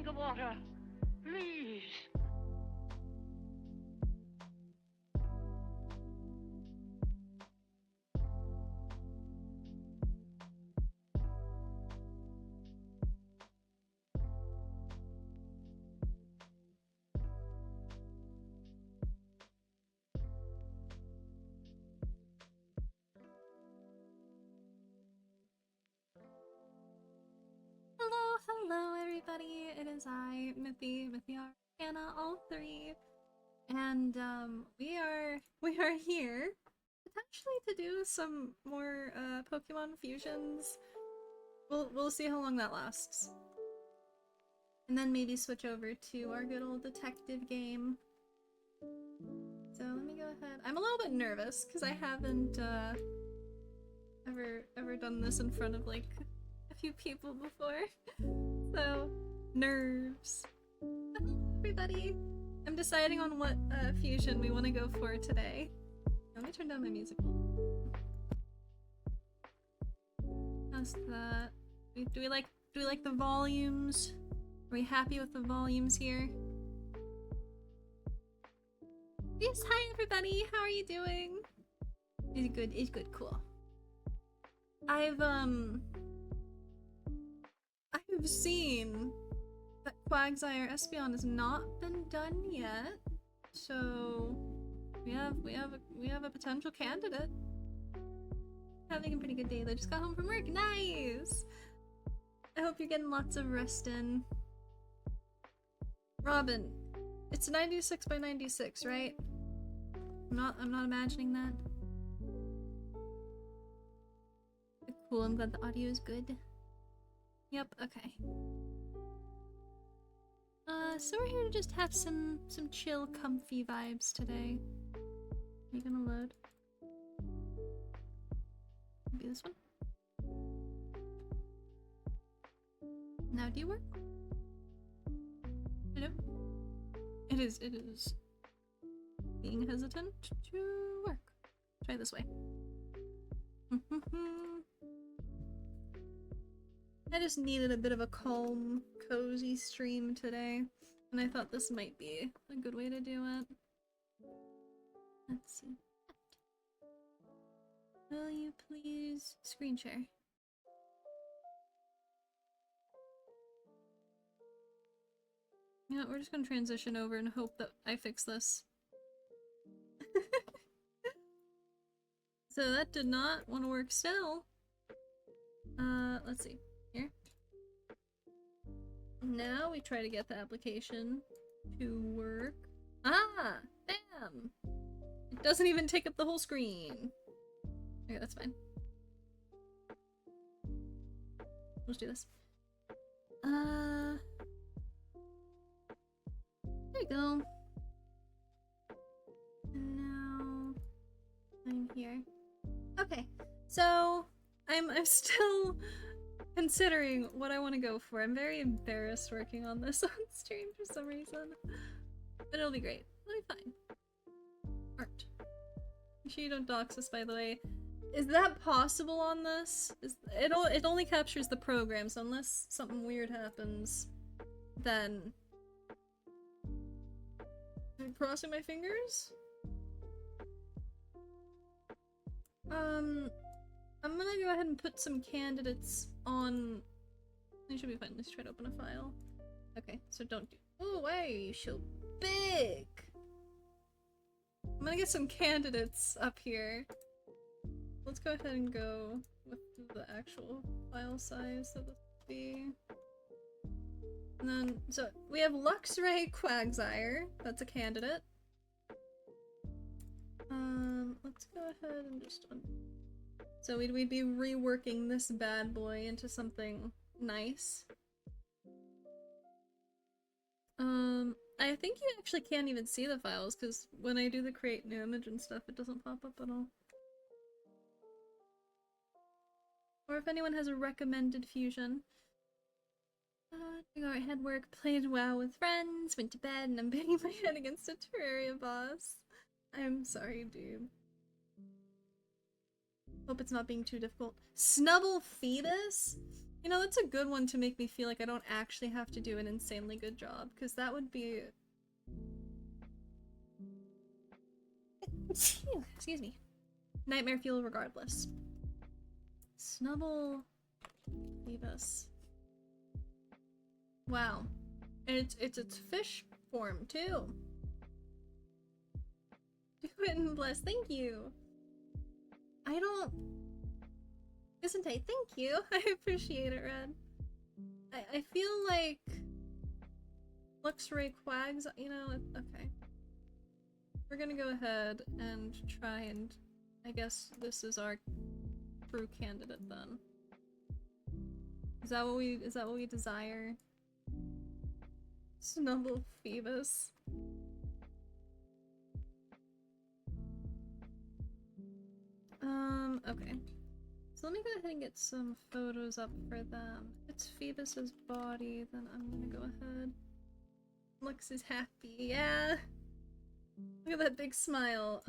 drink of water. Please. Hello everybody, it is I, Mythiiara, Anna, all three, and we are here potentially to do some more Pokemon fusions. We'll see how long that lasts, and then maybe switch over to our good old detective game. So let me go ahead. I'm a little bit nervous because I haven't ever done this in front of like a few people before. So, nerves. Hello, everybody! I'm deciding on what fusion we want to go for today. Let me turn down my music. How's that? Do we like the volumes? Are we happy with the volumes here? Yes, hi everybody! How are you doing? It's good, cool. I've seen that Quagsire Espeon has not been done yet, so we have a potential candidate. Having a pretty good day though. Just got home from work. Nice. I hope you're getting lots of rest in. Robin, it's 96 by 96, right? I'm not imagining that. Cool. I'm glad the audio is good. Yep, okay. So we're here to just have some chill, comfy vibes today. Are you gonna load? Maybe this one? Now do you work? Hello? It is being hesitant to work. Try this way. I just needed a bit of a calm, cozy stream today, and I thought this might be a good way to do it. Let's see. Will you please screen share? Yeah, we're just gonna transition over and hope that I fix this. So that did not want to work still. Let's see. Here. Now we try to get the application to work. Ah! Damn! It doesn't even take up the whole screen. Okay, that's fine. Let's do this. There you go. And now I'm here. Okay, so I'm still considering what I want to go for. I'm very embarrassed working on this on stream for some reason. But it'll be great. It'll be fine. Art. Make sure you don't dox us, by the way. Is that possible on this? It only captures the program, so unless something weird happens, then I'm crossing my fingers? I'm gonna go ahead and put some candidates on. It should be fine. Let's try to open a file. Okay, so don't do. Oh, why are you so big? I'm gonna get some candidates up here. Let's go ahead and go with the actual file size that this would be. And then, so we have Luxray Quagsire. That's a candidate. Let's go ahead and just. So we'd be reworking this bad boy into something nice. I think you actually can't even see the files because when I do the create new image and stuff, it doesn't pop up at all. Or if anyone has a recommended fusion. Our head work, played WoW with friends, went to bed, and I'm banging my head against a Terraria boss. I'm sorry, dude. Hope it's not being too difficult. Snubble Fetus? You know, that's a good one to make me feel like I don't actually have to do an insanely good job, because that would be... Excuse me. Nightmare fuel regardless. Snubble... Phoebus. Wow. And it's fish form, too. Do it and bless. Thank you. I don't... Isn't I? Thank you. I appreciate it, Red. I feel like... Luxray Quags, you know, okay. We're gonna go ahead and try and... I guess this is our true candidate then. Is that what we desire? Snubble Phoebus. Okay. So let me go ahead and get some photos up for them. If it's Phoebus's body, then I'm gonna go ahead. Lux is happy, yeah! Look at that big smile.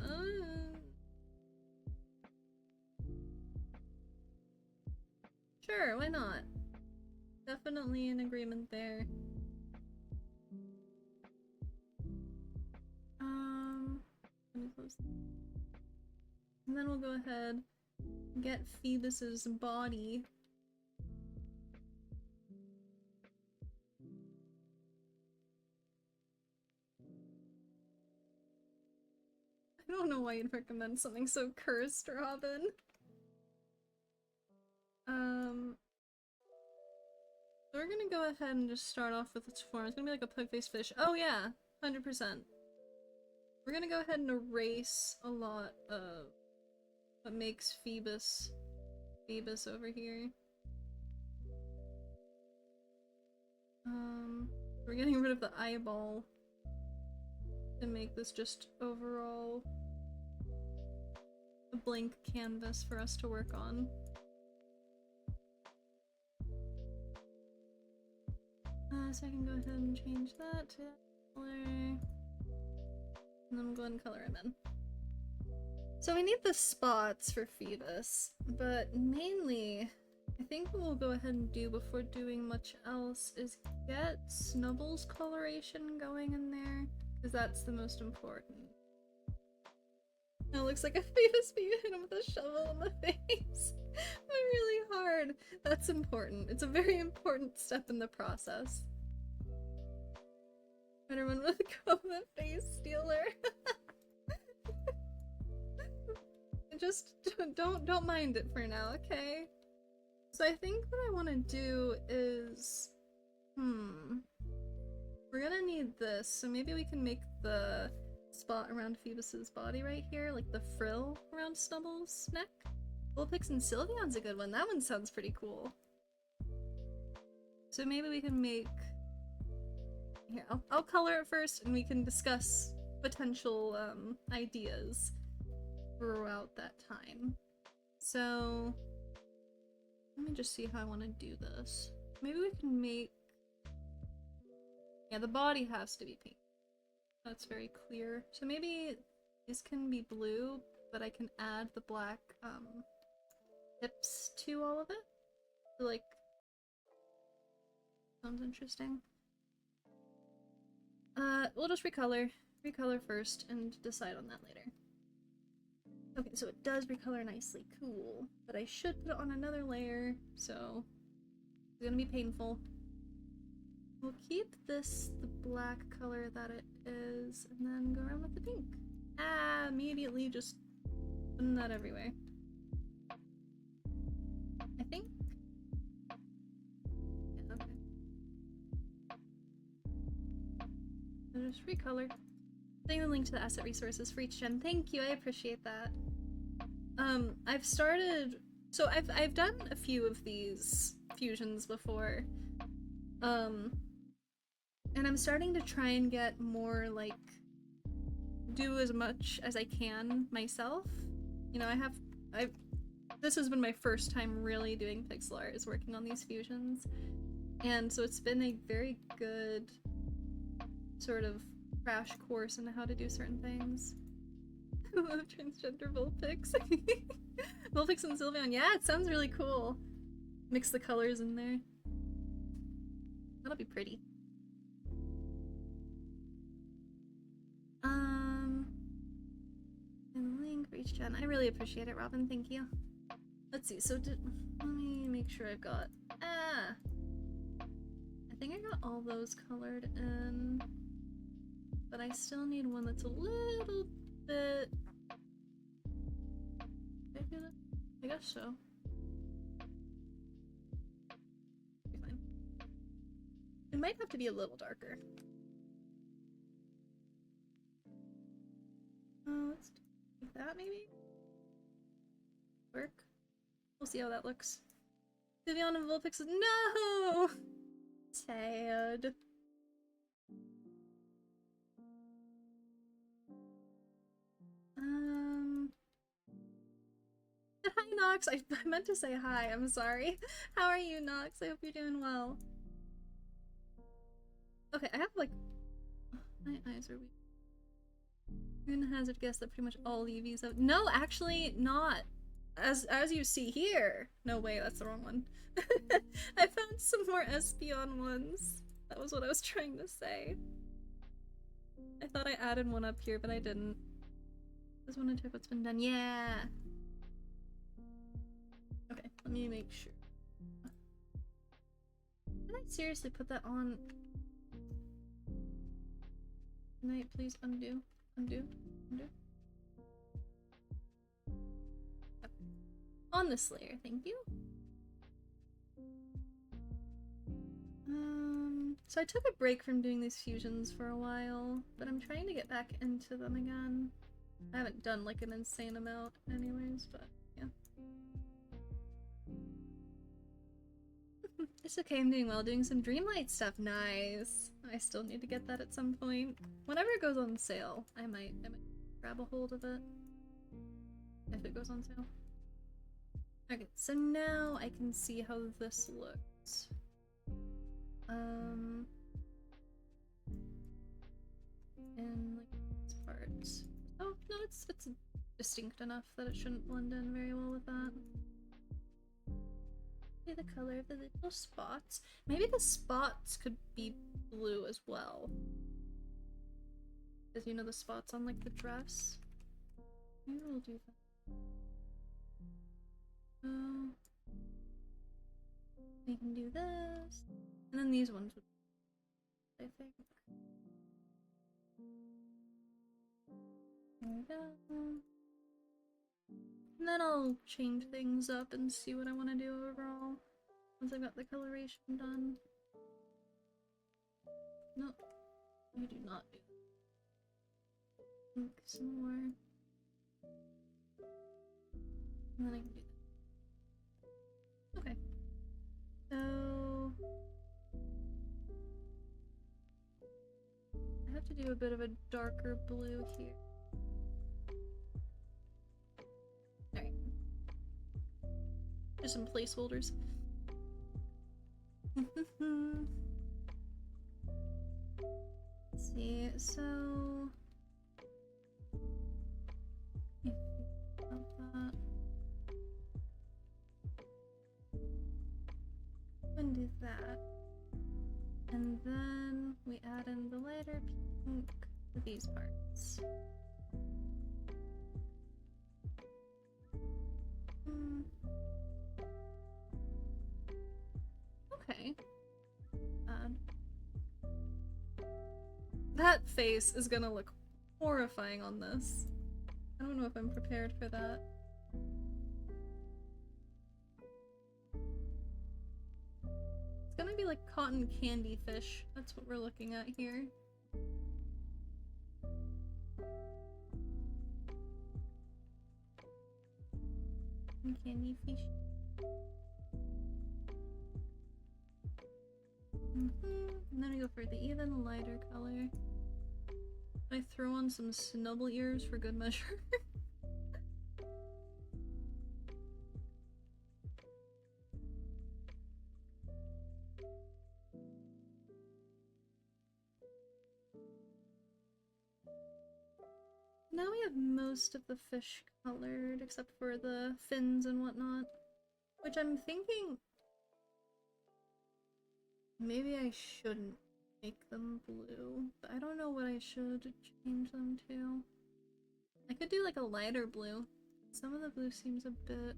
Sure, why not? Definitely in agreement there. Let me close that. And then we'll go ahead and get Phoebus's body. I don't know why you'd recommend something so cursed, Robin. So we're gonna go ahead and just start off with its form. It's gonna be like a pug-faced fish. Oh yeah, 100%. We're gonna go ahead and erase a lot of what makes Phoebus over here. We're getting rid of the eyeball to make this just overall a blank canvas for us to work on. So I can go ahead and change that to color. And then we'll go ahead and color him in. So we need the spots for Phoebus, but mainly, I think what we'll go ahead and do before doing much else is get Snubble's coloration going in there, because that's the most important. It looks like a Phoebus, but you hit him with a shovel in the face. Really hard. That's important. It's a very important step in the process. Everyone with a face stealer. Just don't mind it for now, okay? So I think what I want to do is... We're gonna need this, so maybe we can make the spot around Phoebus's body right here, like the frill around Snubble's neck. Vulpix and Sylveon's a good one. That one sounds pretty cool. So maybe we can make... Here, I'll color it first and we can discuss potential ideas throughout that time. So let me just see how I want to do this. Maybe we can make... Yeah, the body has to be pink. That's very clear. So maybe this can be blue, but I can add the black tips to all of it. So, like, sounds interesting. We'll just recolor first and decide on that later. Okay, so it does recolor nicely, cool. But I should put it on another layer, so it's gonna be painful. We'll keep this the black color that it is, and then go around with the pink. Ah, immediately just putting that everywhere. I think. Yeah, okay. So just recolor. Putting the link to the asset resources for each gem. Thank you, I appreciate that. I've started. So I've done a few of these fusions before. And I'm starting to try and get more, like, do as much as I can myself. You know, this has been my first time really doing pixel art, is working on these fusions. And so it's been a very good sort of crash course in how to do certain things. I love transgender Vulpix. Vulpix and Sylveon, yeah, it sounds really cool. mix the colors in there. That'll be pretty. And the link for each gen. I really appreciate it, Robin. Thank you. Let's see. So let me make sure I've got. I think I got all those colored in, but I still need one that's a little bit. Did I do that? I guess so. Be fine. It might have to be a little darker. Let's do that maybe? Work? We'll see how that looks. Vivian and Vulpix. No! Sad. Hi Nox! I meant to say hi, I'm sorry. How are you, Nox? I hope you're doing well. Okay, I have like... my eyes are weak. I'm gonna hazard guess that pretty much all EVs have— no, actually not! As you see here! No way, that's the wrong one. I found some more Espeon ones. That was what I was trying to say. I thought I added one up here, but I didn't. Just wanna check what's been done. Yeah! Okay, let me make sure. Did I seriously put that on? Can I please undo? Undo? Undo? Okay. On this layer, thank you. So I took a break from doing these fusions for a while, but I'm trying to get back into them again. I haven't done like an insane amount anyways, but yeah. It's okay, I'm doing well, doing some Dreamlight stuff. Nice. I still need to get that at some point. Whenever it goes on sale, I might grab a hold of it. If it goes on sale. Okay, so now I can see how this looks. And like this part. Oh no, it's distinct enough that it shouldn't blend in very well with that. The color of the little spots. Maybe the spots could be blue as well. Because you know the spots on like the dress? Maybe we'll do that. We can do this. And then these ones would, I think. There we go. And then I'll change things up and see what I want to do overall once I've got the coloration done. No, you do not do that. Ink some more. And then I can do that. Okay. So I have to do a bit of a darker blue here. Alright. Just some placeholders. Let's see, so if you have that, and do that, and then we add in the lighter pink to these parts. Okay. That face is gonna look horrifying on this. I don't know if I'm prepared for that. It's gonna be like cotton candy fish. That's what we're looking at here. Candy fish. And then we go for the even lighter color. I throw on some snubble ears for good measure. Now we have most of the fish colored, except for the fins and whatnot. Which I'm thinking Maybe I shouldn't make them blue, but I don't know what I should change them to. I could do like a lighter blue. Some of the blue seems a bit,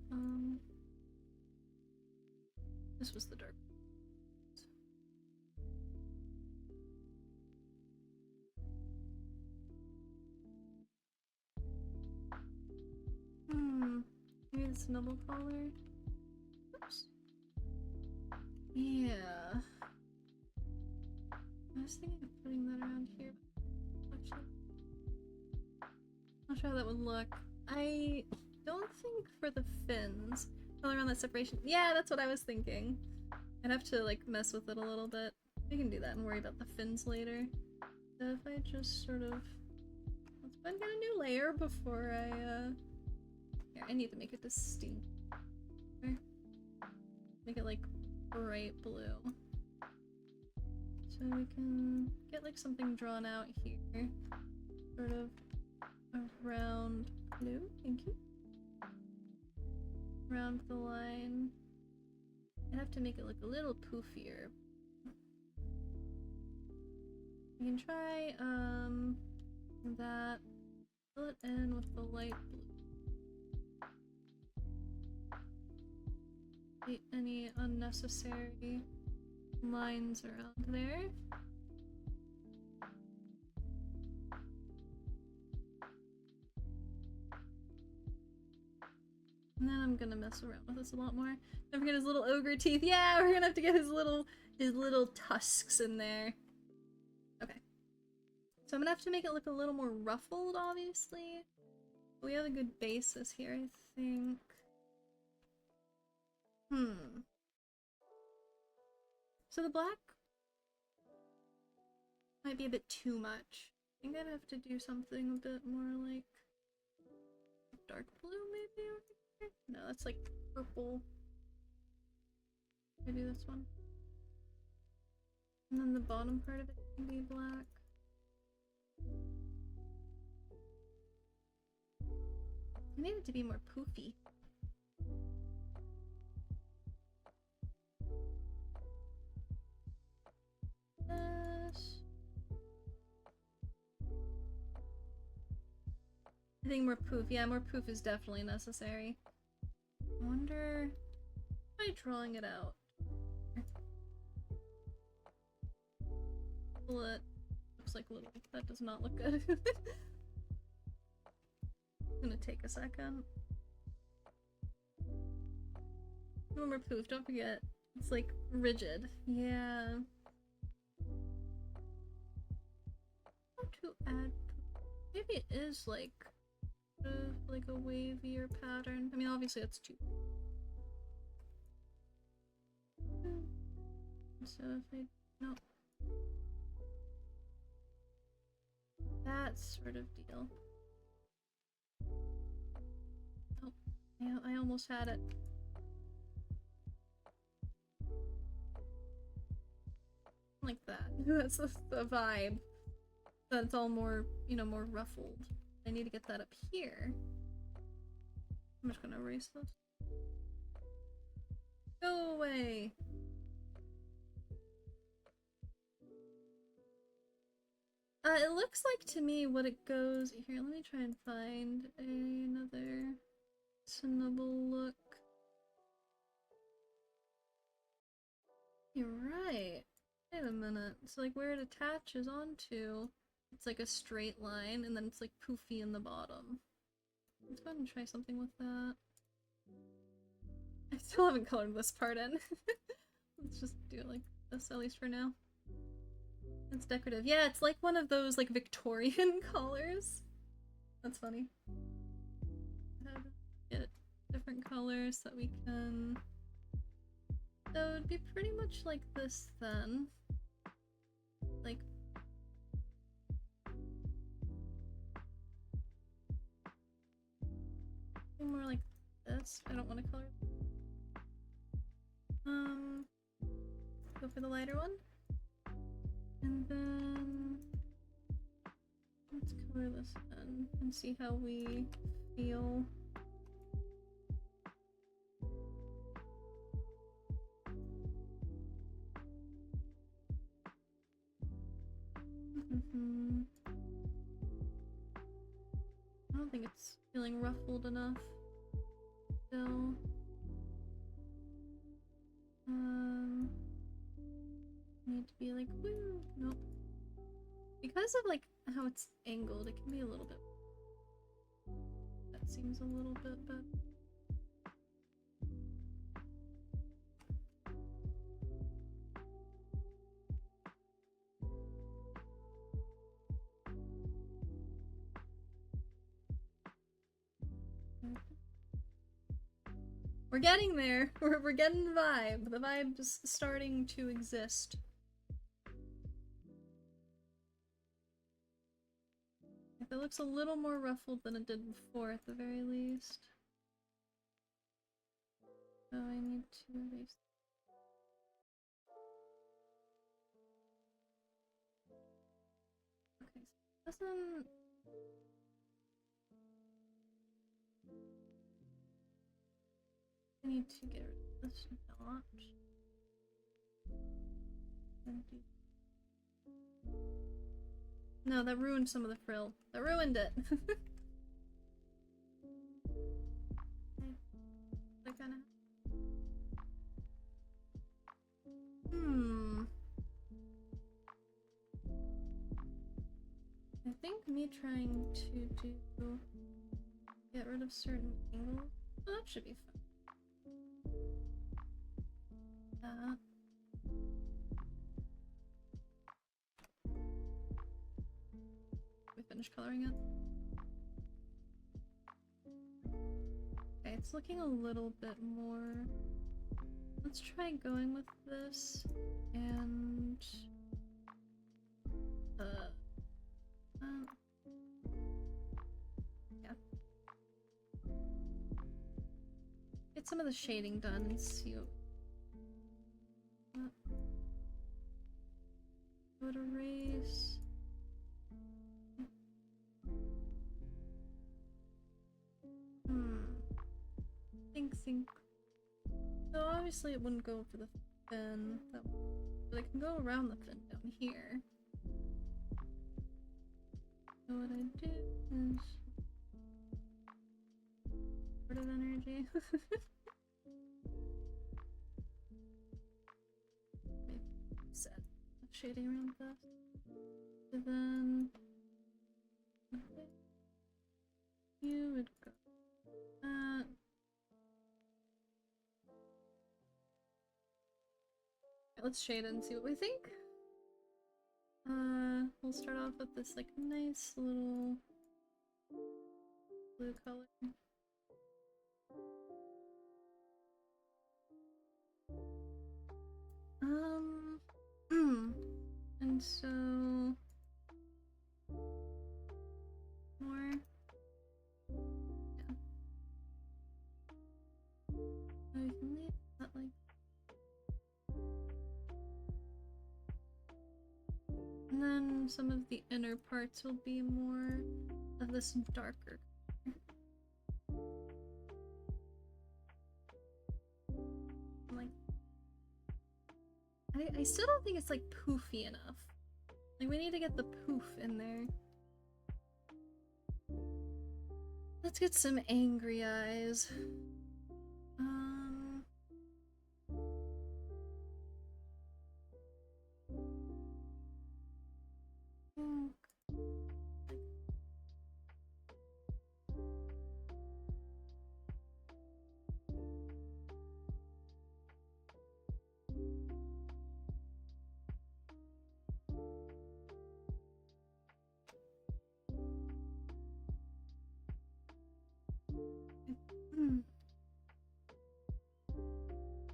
this was the dark. Maybe the snubble collar. Oops. Yeah. I was thinking of putting that around here, but actually, not sure how that would look. I don't think for the fins, color around that separation. Yeah, that's what I was thinking. I'd have to like mess with it a little bit. We can do that and worry about the fins later. So if I just sort of, let's go and get a new layer before I, here, I need to make it distinct. Make it like bright blue. So we can get like something drawn out here. Sort of around blue, thank you. Around the line. I have to make it look a little poofier. We can try that. Fill it in with the light blue. Any unnecessary lines around there. And then I'm gonna mess around with this a lot more. Don't forget his little ogre teeth. Yeah, we're gonna have to get his little tusks in there. Okay. So I'm gonna have to make it look a little more ruffled, obviously. But we have a good basis here, I think. So the black might be a bit too much. I think I'd have to do something a bit more like dark blue, maybe? No, that's like purple. Maybe this one. And then the bottom part of it can be black. I need it to be more poofy. I think more poof. Yeah, more poof is definitely necessary. I wonder... Am I drawing it out? Bullet. Looks like a little... That does not look good. It's gonna take a second. No more poof, don't forget. It's like rigid. Yeah. How to add poof? Maybe it is like a wavier pattern. I mean, obviously that's too. So if I no, that sort of deal. Oh, yeah, I almost had it. Like that. That's the vibe. That's all more, you know, more ruffled. I need to get that up here. I'm just gonna erase this. Go away! It looks like to me what it goes... Here, let me try and find another snubble look. You're right. Wait a minute. It's like where it attaches onto. It's like a straight line, and then it's like poofy in the bottom. Let's go ahead and try something with that. I still haven't colored this part in. Let's just do it like this, at least for now. It's decorative. Yeah, it's like one of those like Victorian colors. That's funny. Get different colors so that we can... So it would be pretty much like this then. Like... more like this. I don't want to color. Go for the lighter one. And then let's color this in and see how we feel. think it's feeling ruffled enough. Still. Need to be like, woo! Nope. Because of like how it's angled, it can be a little bit. That seems a little bit better. We're getting there. We're getting the vibe. The vibe is starting to exist. If it looks a little more ruffled than it did before, at the very least. So I need to erase. Okay, so it doesn't. I need to get rid of this notch. No, that ruined some of the frill. That ruined it. That kind of. I think me trying to get rid of certain angles. Oh, that should be fun. We finished coloring it. Okay, it's looking a little bit more. Let's try going with this and yeah. Get some of the shading done and see what would erase. Think. So obviously it wouldn't go for the fin, but it can go around the fin down here. So what I do is sort of energy. Maybe set shading around this. So then you would go that. Let's shade it and see what we think. We'll start off with this like nice little blue color. And so more. Yeah. So we can leave that like. And then some of the inner parts will be more of this darker. Like, I still don't think it's like poofy enough. Like, we need to get the poof in there. Let's get some angry eyes.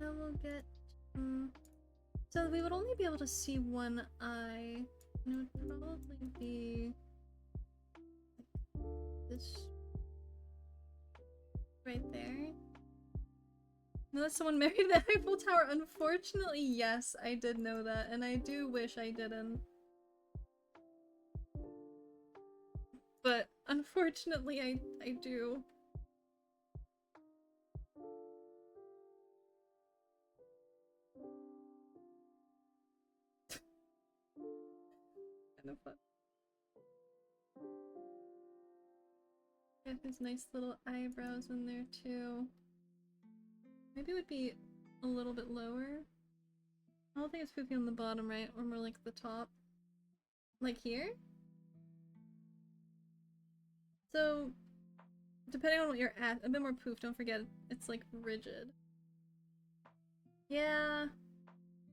Now we'll get. So we would only be able to see one eye, and it would probably be like this right there. Unless someone married the Eiffel Tower. Unfortunately, yes, I did know that, and I do wish I didn't. But unfortunately, I do. Kind of fun. Got his nice little eyebrows in there too. Maybe it would be a little bit lower. I don't think it's poopy on the bottom, right? Or more like the top. Like here? So, depending on what you're at, a bit more poof, don't forget, it's like rigid. Yeah.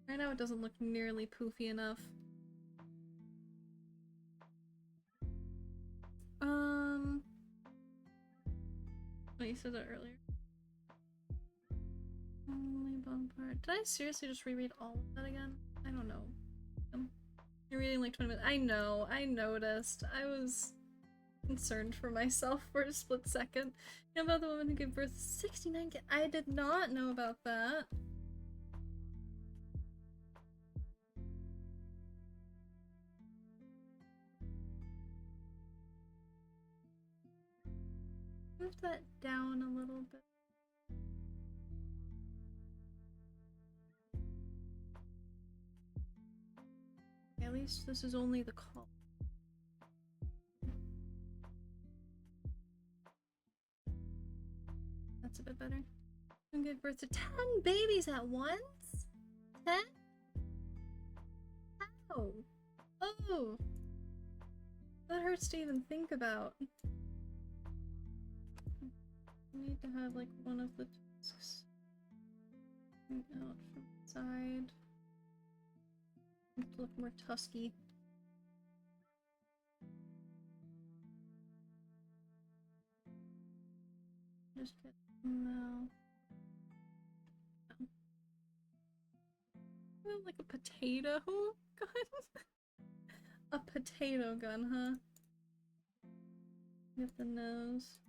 Right now it doesn't look nearly poofy enough. Oh, you said that earlier. Only bottom part. Did I seriously just reread all of that again? I don't know. You're reading like 20 minutes. I know, I noticed. I was concerned for myself for a split second. You know about the woman who gave birth to 69 kids? I did not know about that. Move that down a little bit. At least this is only the call. That's a bit better. And give birth to 10 babies at once? 10? How? Oh! That hurts to even think about. I need to have like one of the tusks out from the side. To look more tusky. Just get no. Like a potato gun? A potato gun, huh? Get the nose.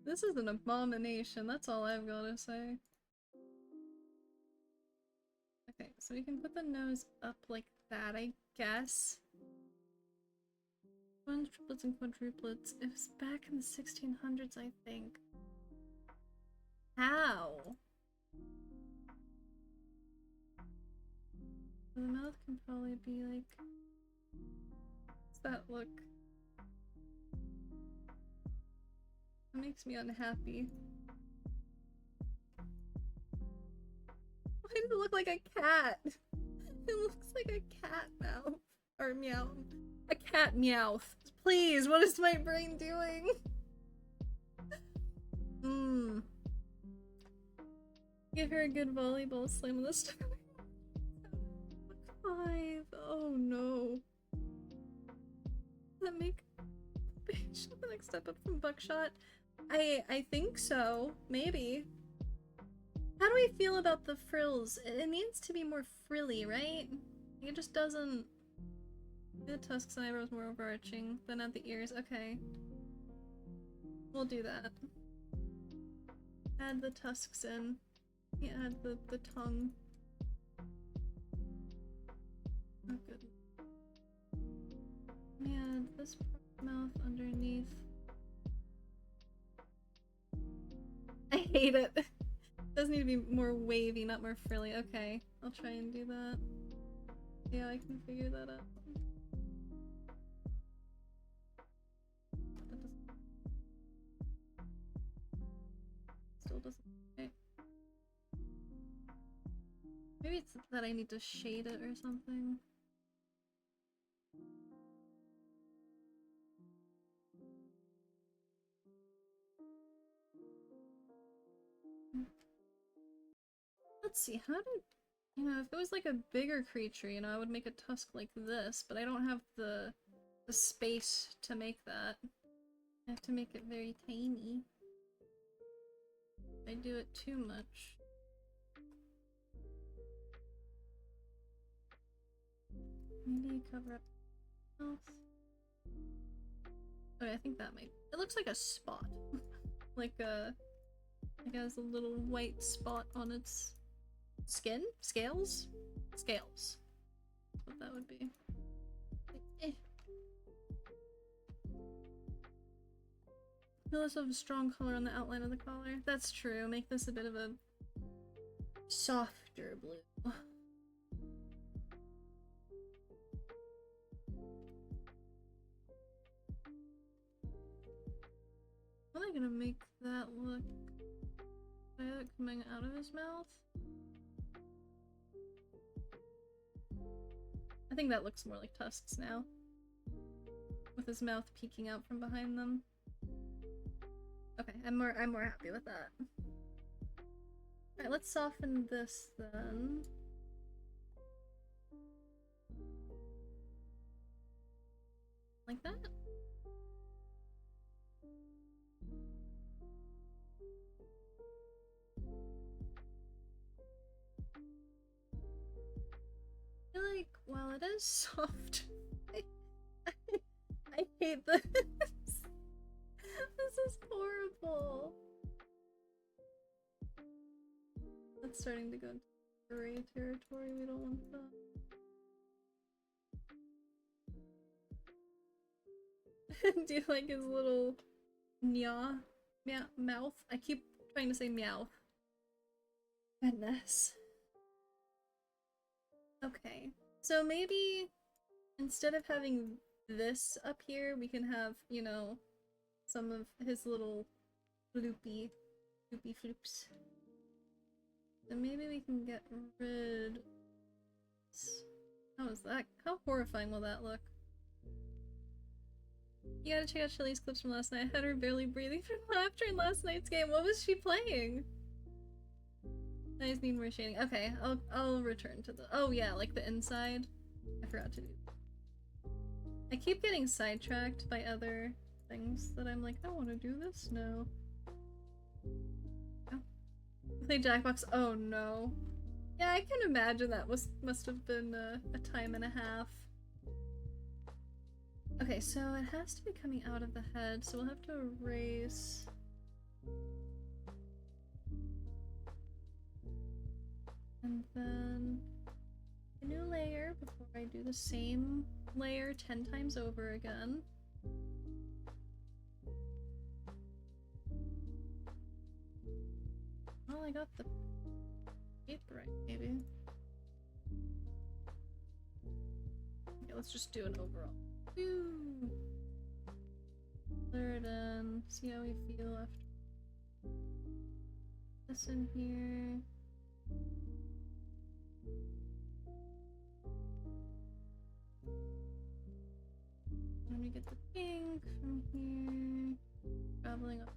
This is an abomination, that's all I've gotta say. Okay, so we can put the nose up like that, I guess. Ones, triplets, and quadruplets. It was back in the 1600s, I think. How? The mouth can probably be like... What's that look? It makes me unhappy. Why does it look like a cat? It looks like a cat mouth. Or meow. A cat meowth. Please, what is my brain doing? Give her a good volleyball slam on the stomach. 5. Oh no. Does that make the next step up from buckshot? I think so. Maybe. How do we feel about the frills? It needs to be more frilly, right? It just doesn't... The tusks and eyebrows more overarching than at the ears. Okay. We'll do that. Add the tusks in. Yeah, add the tongue. Oh, good. Yeah, this mouth underneath. I hate it. It does need to be more wavy, not more frilly. Okay, I'll try and do that. Yeah, I can figure that out. Still doesn't. Okay. Maybe it's that I need to shade it or something. Let's see, how did... You know, if it was like a bigger creature, you know, I would make a tusk like this, but I don't have the space to make that. I have to make it very tiny. If I do it too much. Maybe cover up the mouth. Okay, I think that might... It looks like a spot. Like a... Like it has a little white spot on its skin? Scales? Scales. That's what that would be. Like, You'll also have a strong color on the outline of the collar. That's true. Make this a bit of a softer blue. How am I gonna make that look? Coming out of his mouth? I think that looks more like tusks now. With his mouth peeking out from behind them. Okay, I'm more happy with that. Alright, let's soften this then. Like that? I feel like, while it is soft, I hate this. This is horrible. That's starting to go into gray territory. We don't want that. Do you like his little mouth? I keep trying to say meow. Goodness. Okay, so maybe instead of having this up here, we can have, you know, some of his little floopy floops. So maybe we can get rid... How is that? How horrifying will that look? You gotta check out Shelly's clips from last night. I had her barely breathing from laughter in last night's game. What was she playing? I just need more shading. Okay, I'll return to the... Oh yeah, like the inside. I forgot to do that. I keep getting sidetracked by other things that I'm like, I want to do this now. Oh. Play Jackbox. Oh no. Yeah, I can imagine that must have been a time and a half. Okay, so it has to be coming out of the head, so we'll have to erase... And then a new layer before I do the same layer 10 times over again. Well, I got the shape right, maybe. Okay, let's just do an overall. Woo! Clear it in, see how we feel after this in here. Let me get the pink from here, traveling up.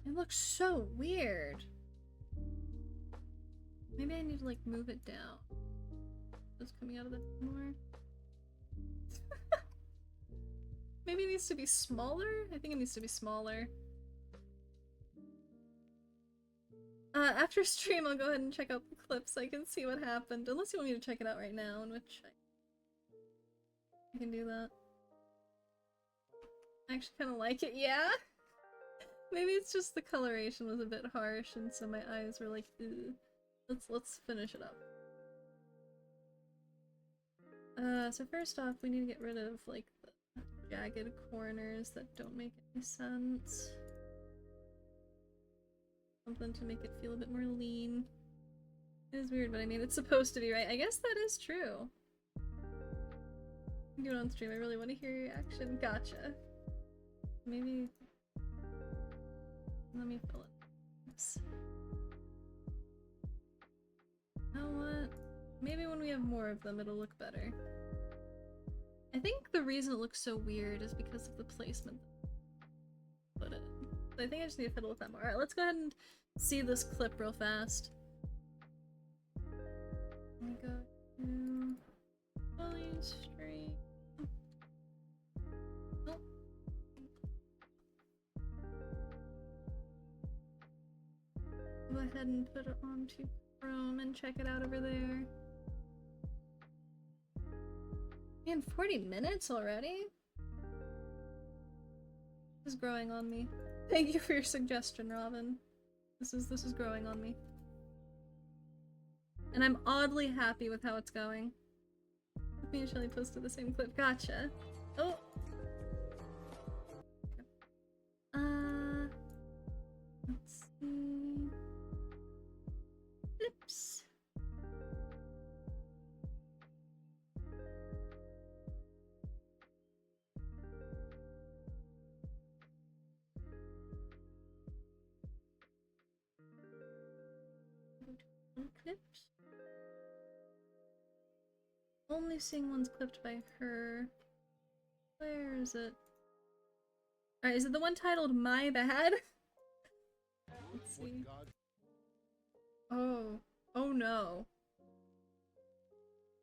It looks so weird. Maybe I need to like move it down. It's coming out of the more. Maybe it needs to be smaller? I think it needs to be smaller. After stream, I'll go ahead and check out the clips so I can see what happened. Unless you want me to check it out right now, in which I can do that. I actually kind of like it, yeah? Maybe it's just the coloration was a bit harsh and so my eyes were like, ugh. Let's finish it up. So first off, we need to get rid of, like, the jagged corners that don't make any sense. Something to make it feel a bit more lean. It is weird, but I mean, it's supposed to be, right? I guess that is true. Do it on stream, I really want to hear your reaction. Gotcha. Maybe... Let me fill it. Oops. You know what? Maybe when we have more of them, it'll look better. I think the reason it looks so weird is because of the placement. Put it. So I think I just need to fiddle with that more. Alright, let's go ahead and see this clip real fast. Let me go to volume stream. Oh. Go ahead and put it onto Chrome and check it out over there. Man, 40 minutes already? This is growing on me. Thank you for your suggestion, Robin. This is growing on me. And I'm oddly happy with how it's going. Me and Shelly posted the same clip. Gotcha. Oh! Let's see... Flips. clipped. Only seeing ones clipped by her. Where is it? Alright, is it the one titled My Bad? Let's see. Oh. Oh no.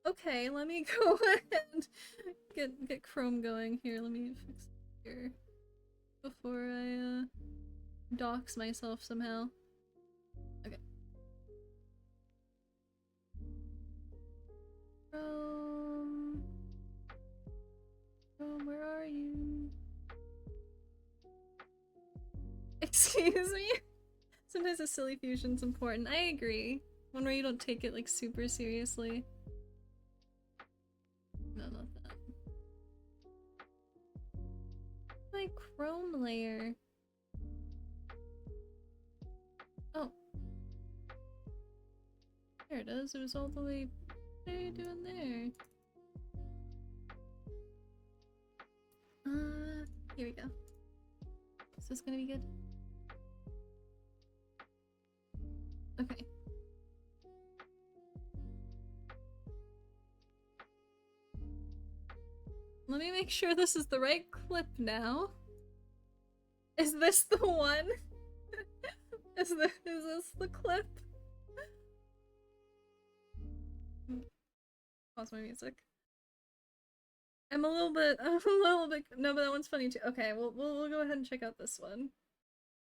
Okay, let me go ahead and get Chrome going here. Let me fix it here before I dox myself somehow. Okay. Chrome, where are you? Excuse me? Sometimes a silly fusion's important. I agree. One where you don't take it like super seriously. No, not that. My Chrome layer. Oh. There it is. It was all the way. What are you doing there? Here we go. Is this gonna be good? Okay. Let me make sure this is the right clip now. Is this the one? Is this the clip? Pause my music. I'm a little bit, no, but that one's funny too. Okay, we'll go ahead and check out this one.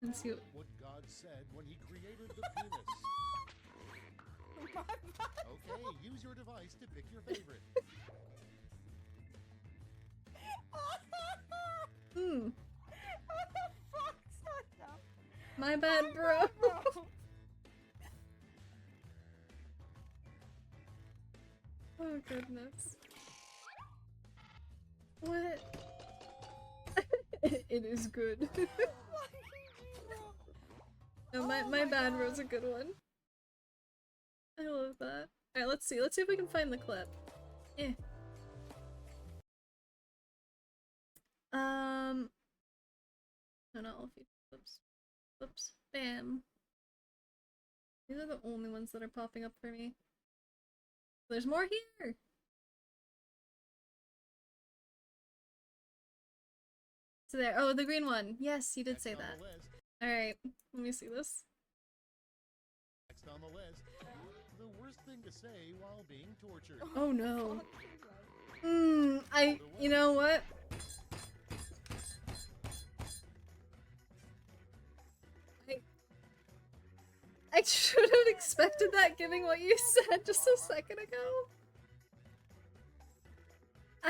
And see what God said when he created the penis. Okay, use your device to pick your favorite. Hmm. What the fuck's that now? My bad, bro. Oh goodness. What? It is good. No, my bad bro's a good one. I love that. Alright, let's see if we can find the clip. No, not all features. Whoops. Whoops. Bam. These are the only ones that are popping up for me. There's more here! So there. Oh, the green one. Yes, you did say that. Alright, let me see this. Next on the list, the worst thing to say while being tortured. Oh no. You know what? I should have expected that given what you said just a second ago. Oh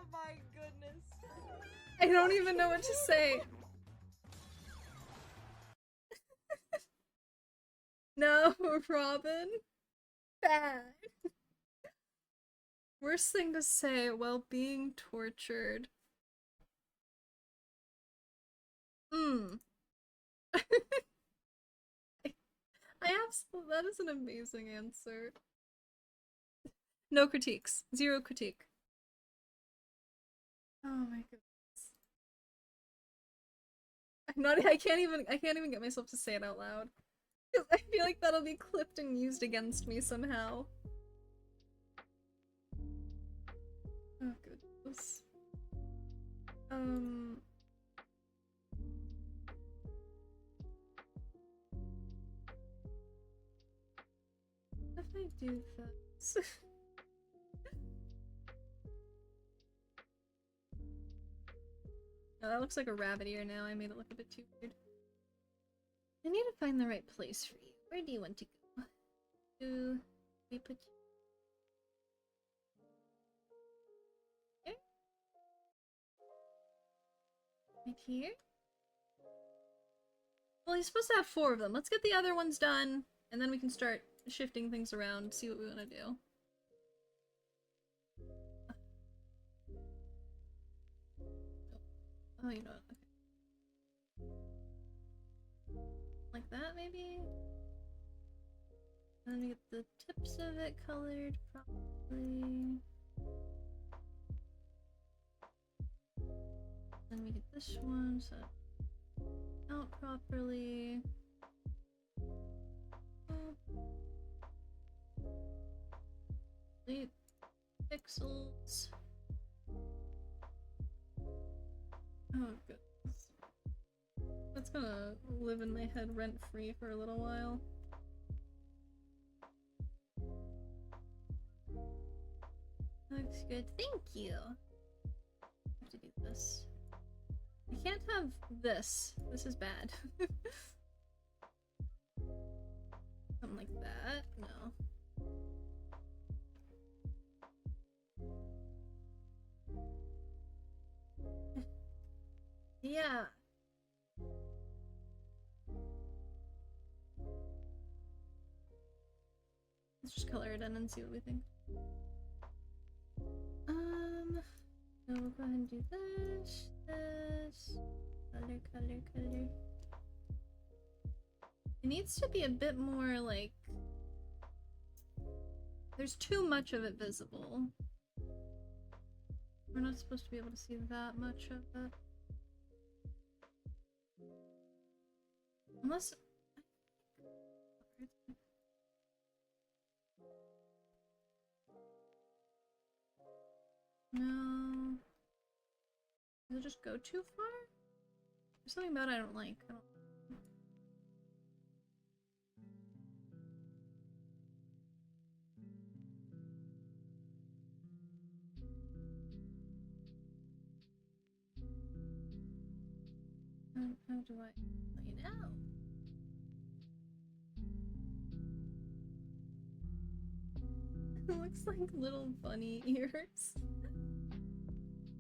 my goodness. I don't even know what to say. No, Robin. Bad. Worst thing to say while being tortured. That is an amazing answer. No critiques. Zero critique. Oh my goodness. I can't even get myself to say it out loud. Because I feel like that'll be clipped and used against me somehow. Oh goodness. If I do this. Oh, that looks like a rabbit ear now. I made it look a bit too weird. I need to find the right place for you. Where do you want to go? Do we put you here? Right here? Well, he's supposed to have 4 of them. Let's get the other ones done, and then we can start shifting things around, see what we want to do. Oh, you know what? Okay. Like that, maybe? And then we get the tips of it colored properly. Then we get this one, so... out properly. Delete pixels. Oh goodness. That's gonna live in my head rent-free for a little while. Looks good. Thank you. I have to do this. I can't have this. This is bad. Something like that. No. Yeah. Let's just color it in and see what we think. So we'll go ahead and do this, color, color, color. It needs to be a bit more like, there's too much of it visible. We're not supposed to be able to see that much of it. Unless... No. Does it just go too far? There's something about it I don't like. How do I let you know? It looks like little bunny ears.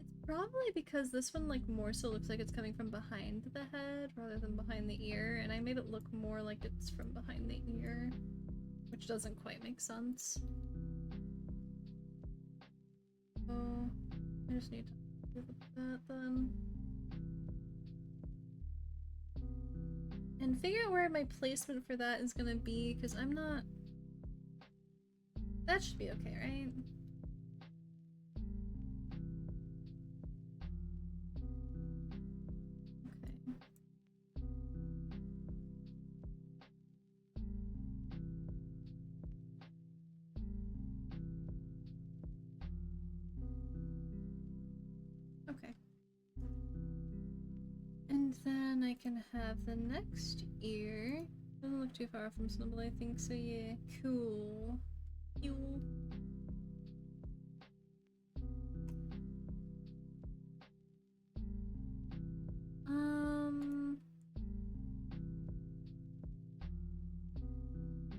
It's probably because this one like more so looks like it's coming from behind the head rather than behind the ear, and I made it look more like it's from behind the ear, which doesn't quite make sense. Oh, I just need to look at that then. And figure out where my placement for that is gonna be, because I'm not... That should be okay, right? Okay. Okay. And then I can have the next ear. Doesn't look too far from Snubble, I think, so yeah. Cool. Cool.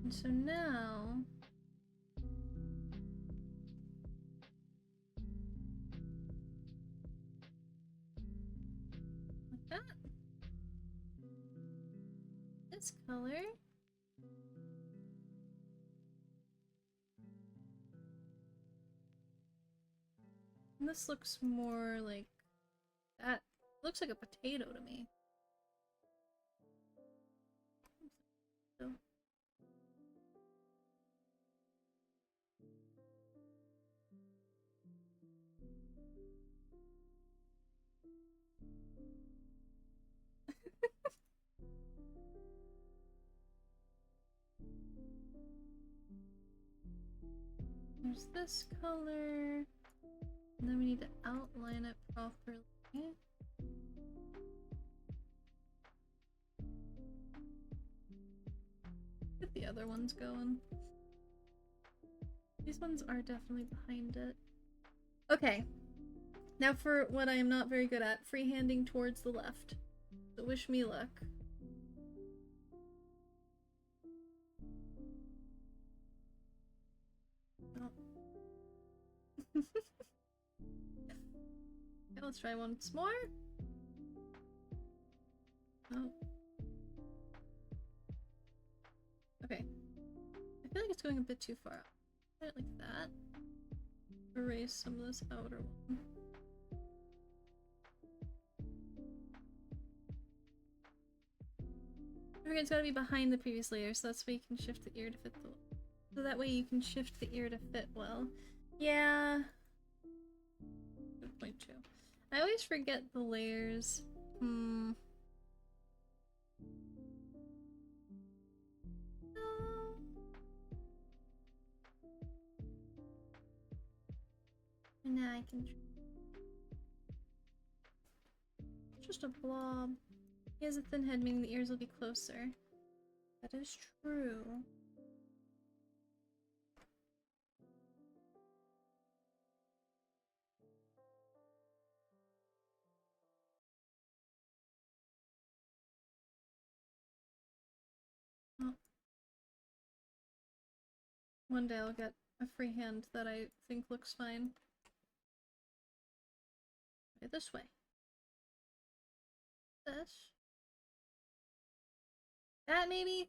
And so now... like that. This color. And this looks more like that. Looks like a potato to me. So. There's this color. And then we need to outline it properly. Get the other ones going. These ones are definitely behind it. Okay. Now for what I am not very good at, freehanding towards the left. So wish me luck. Oh. Okay, let's try once more. Oh. Okay. I feel like it's going a bit too far. Put it like that. Erase some of this outer one. Okay, it's gotta be behind the previous layer, so that's why you can shift the ear to fit the... So that way you can shift the ear to fit well. Yeah. Good point too. I always forget the layers. Yeah, I can. Just a blob. He has a thin head, meaning the ears will be closer. That is true. Oh. One day I'll get a free hand that I think looks fine. Okay, this way. This. That maybe?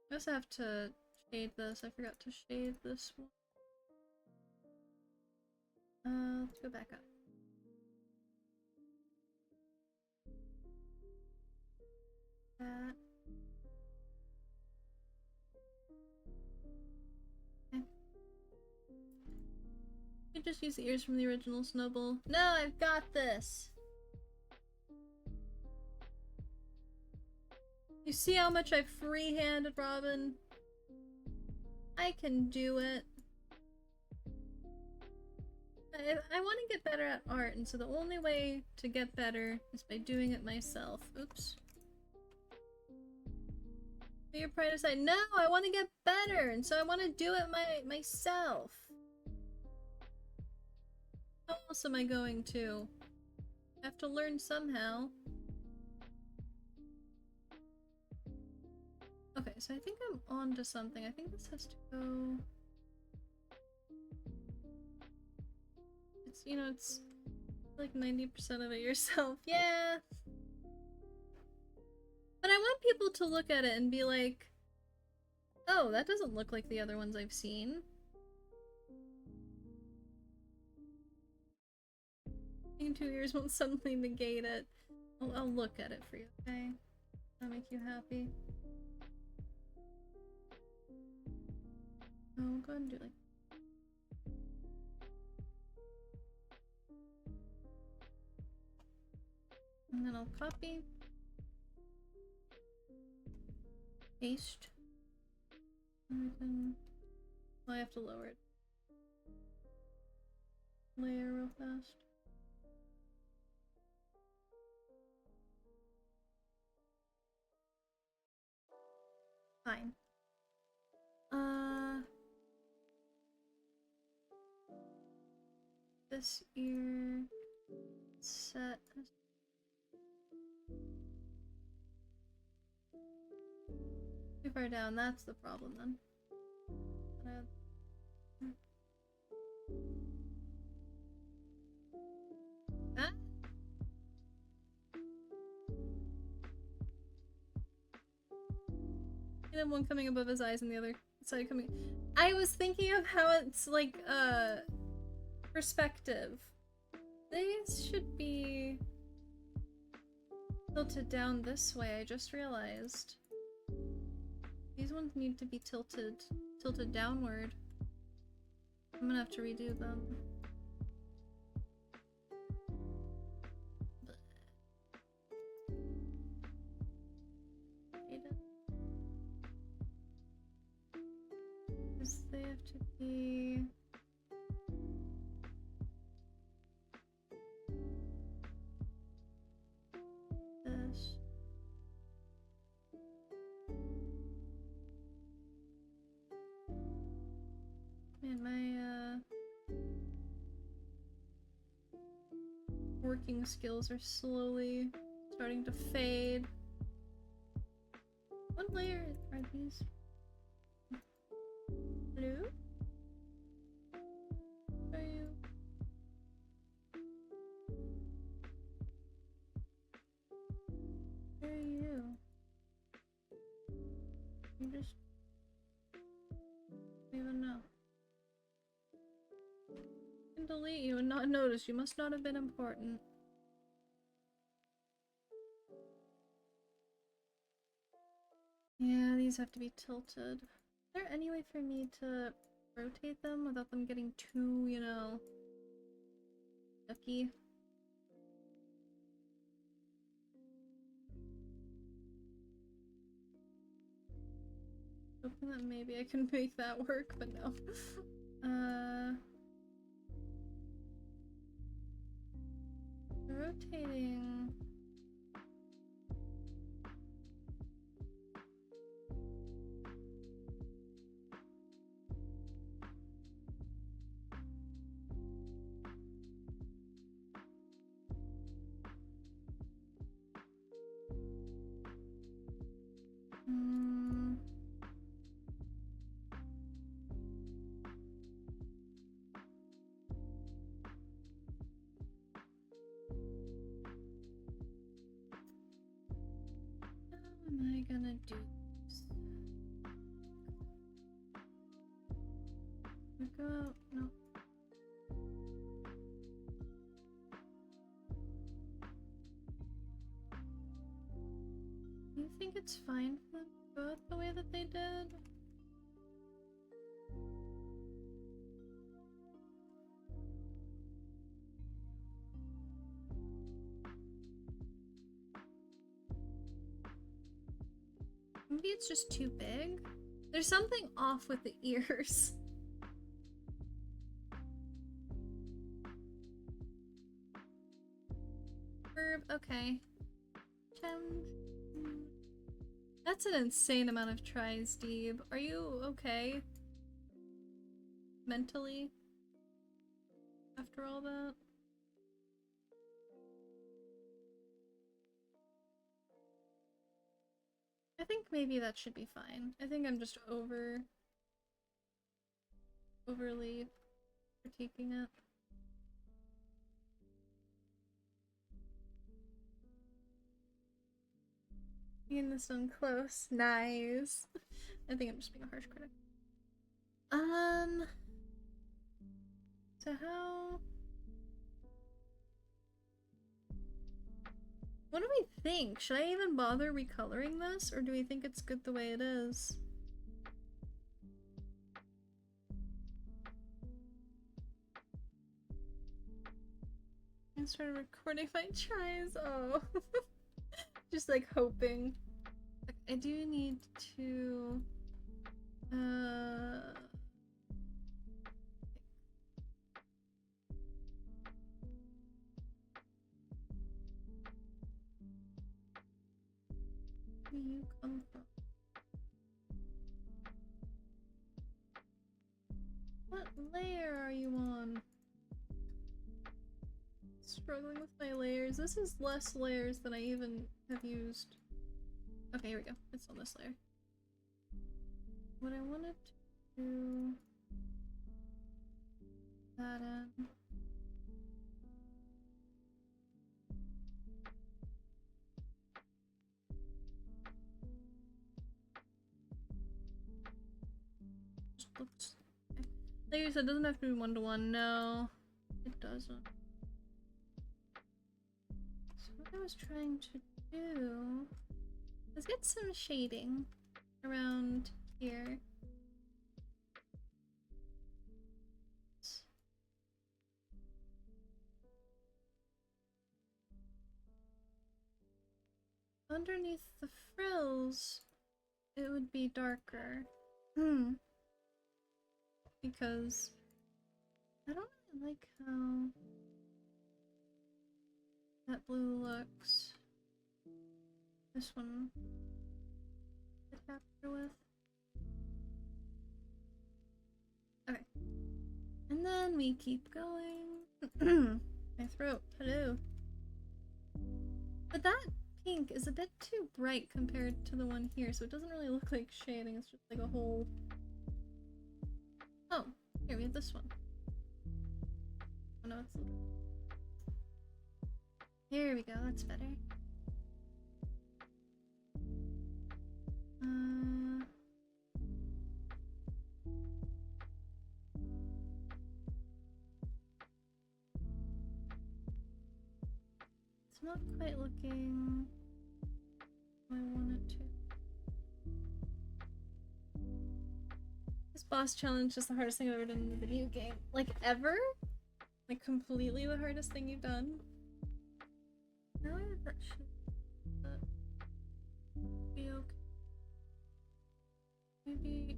I also have to shade this. I forgot to shade this one. Let's go back up. That. Okay. You just use the ears from the original Snowball. No, I've got this! You see how much I free-handed Robin? I can do it. I want to get better at art, and so the only way to get better is by doing it myself. Oops. Put your pride aside. No, I want to get better, and so I want to do it myself. How else am I going to? I have to learn somehow. Okay, so I think I'm on to something. I think this has to go... It's, you know, it's like 90% of it yourself. Yeah! But I want people to look at it and be like, oh, that doesn't look like the other ones I've seen. Being 2 years won't suddenly negate it. I'll look at it for you, okay? That'll make you happy. Oh, go ahead and do like... And then I'll copy. Paste. And then... Well, I have to lower it. Layer real fast. Fine. This ear set too far down, that's the problem then. That? And then one coming above his eyes and the other side coming. I was thinking of how it's like perspective. These should be tilted down this way, I just realized. These ones need to be tilted downward. I'm gonna have to redo them. Because they have to be... this. Man, my working skills are slowly starting to fade. What layer are these? Blue? Are you? Where are you? You just... don't even know. I can delete you and not notice. You must not have been important. Yeah, these have to be tilted. Is there any way for me to rotate them without them getting too, you know, yucky? Hoping that maybe I can make that work, but no. rotating. How am I gonna do this? We go out. No. Do you think it's fine for them to go out the way that they did? Maybe it's just too big? There's something off with the ears. Verb, okay. That's an insane amount of tries, Deeb. Are you okay? Mentally? After all that? I think maybe that should be fine. I think I'm just overly critiquing it. Getting this one close. Nice. I think I'm just being a harsh critic. So how... What do we think? Should I even bother recoloring this, or do we think it's good the way it is? I started recording my tries. Oh. Just like hoping. I do need to where do you come from? What layer are you on? Struggling with my layers. This is less layers than I even have used. Okay, here we go. It's on this layer. What I wanted to do... that in. Just looks... Okay. Like you said, it doesn't have to be one-to-one. No, it doesn't. So what I was trying to do... let's get some shading around here. Underneath the frills, it would be darker. Because I don't really like how that blue looks. This one to capture with. Okay. And then we keep going. My throat, hello. But that pink is a bit too bright compared to the one here, so it doesn't really look like shading, it's just like a whole... Oh, here we have this one. Oh no, it's a little... Here we go, that's better. It's not quite looking how I want it to. This boss challenge is the hardest thing I've ever done in a video game. Like, ever? Like, completely the hardest thing you've done? Now that should be okay. Maybe,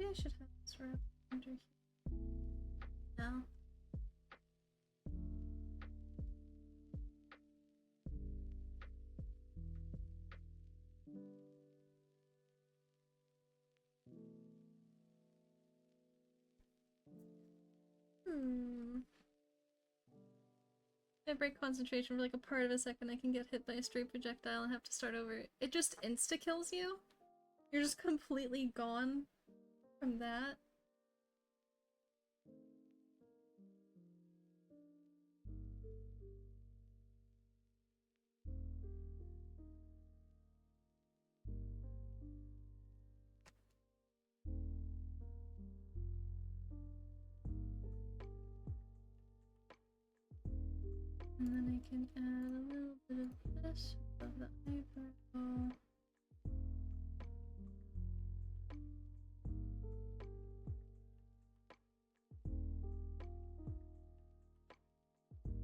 I should have this wrap under here. Now. If I break concentration for like a part of a second, I can get hit by a stray projectile and have to start over. It just insta-kills you. You're just completely gone from that. And then I can add a little bit of this above the eyebrow.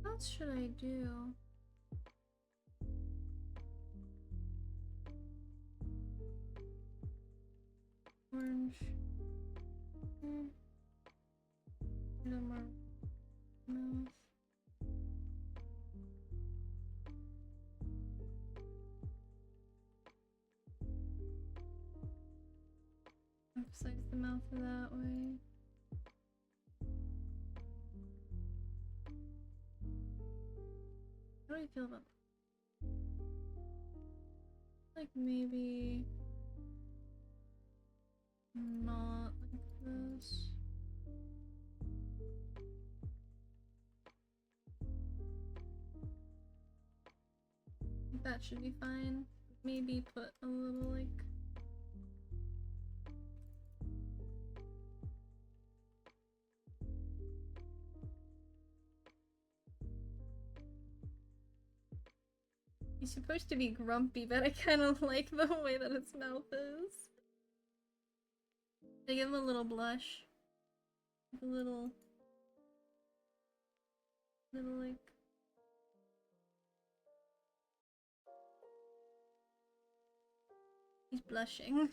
What else should I do? Orange. A little more mouth. Emphasize the mouth that way. How do you feel about that? Like maybe not like this. I think that should be fine. Maybe put a little like he's supposed to be grumpy, but I kind of like the way that its mouth is. I give him a little blush. A little like... He's blushing.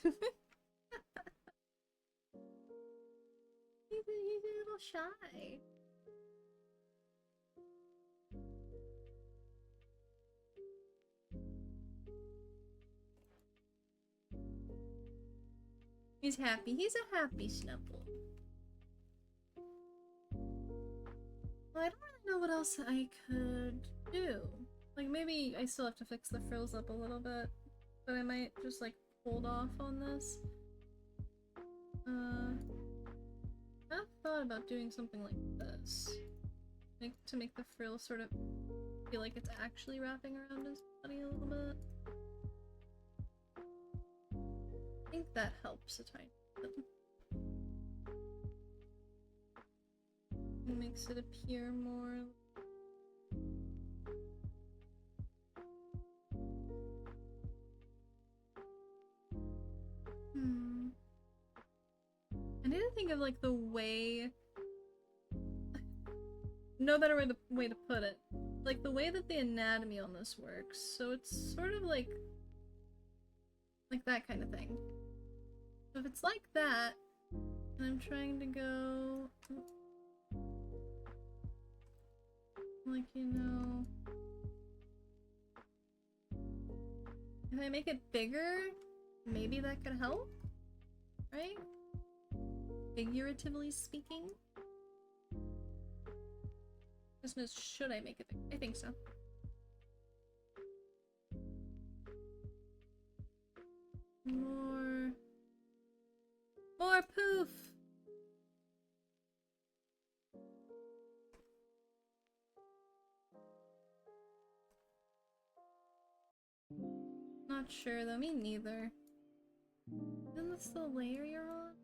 He's a little shy. He's happy. He's a happy Snubble. Well, I don't really know what else I could do. Like, maybe I still have to fix the frills up a little bit, but I might just, like, hold off on this. I've thought about doing something like this. Like, to make the frill sort of feel like it's actually wrapping around his body a little bit. I think that helps a tiny bit. It makes it appear more... I need to think of like the way... no better way to put it. Like the way that the anatomy on this works. So it's sort of like that kind of thing. So if it's like that, and I'm trying to go... like, you know... if I make it bigger, maybe that could help? Right? Figuratively speaking? Question is, should I make it bigger? I think so. More poof! Not sure though, me neither. Isn't this the layer you're on?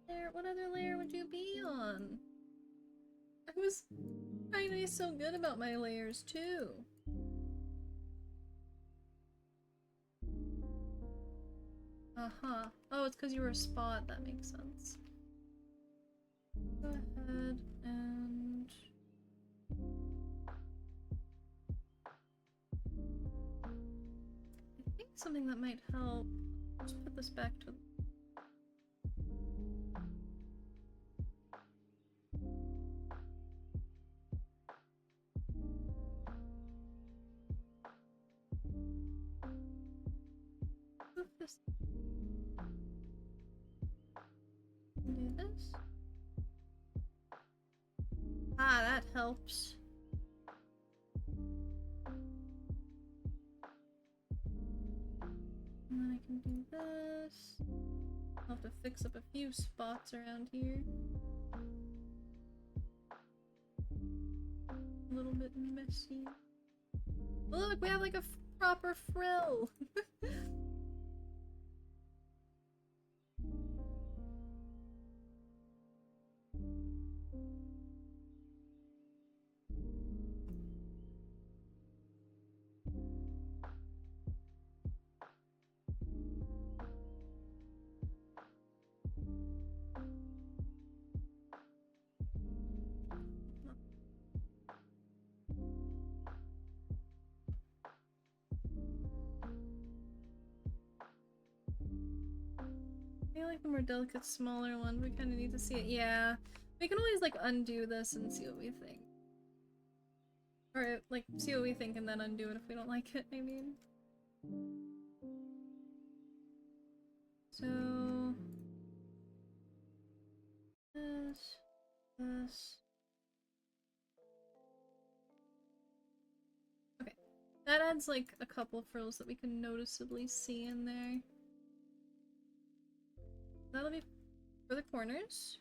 There, what other layer would you be on? I was trying to be so good about my layers too. Uh-huh. Oh, it's because you were a spot, that makes sense. Go ahead and... I think something that might help... just put this back to... this. Do this. Ah, that helps. And then I can do this. I'll have to fix up a few spots around here. A little bit messy. Look, we have like a proper frill! I feel like the more delicate, smaller one, we kind of need to see it. Yeah, we can always like undo this and see what we think. Or like see what we think and then undo it if we don't like it, I mean. So... this... Okay. That adds like a couple of frills that we can noticeably see in there. That'll be for the corners.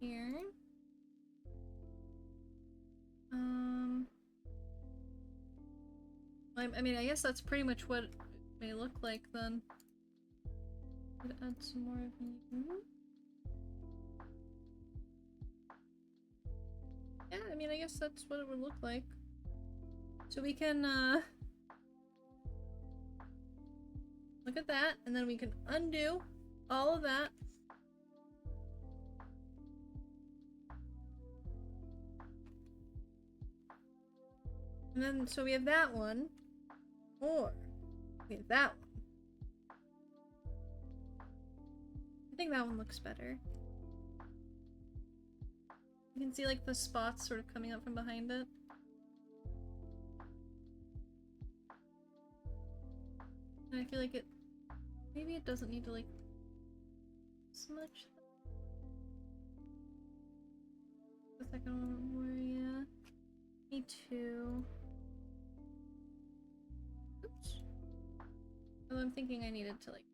Here. I mean, I guess that's pretty much what it may look like then. Could add some more of you. Yeah, I mean, I guess that's what it would look like. So we can, look at that, and then we can undo all of that. And then, so we have that one, or we have that one. I think that one looks better. You can see like the spots sort of coming up from behind it. And I feel like it, maybe it doesn't need to like smudge that. The second one more, yeah. Me too. Oops. Oh, I'm thinking I needed to like...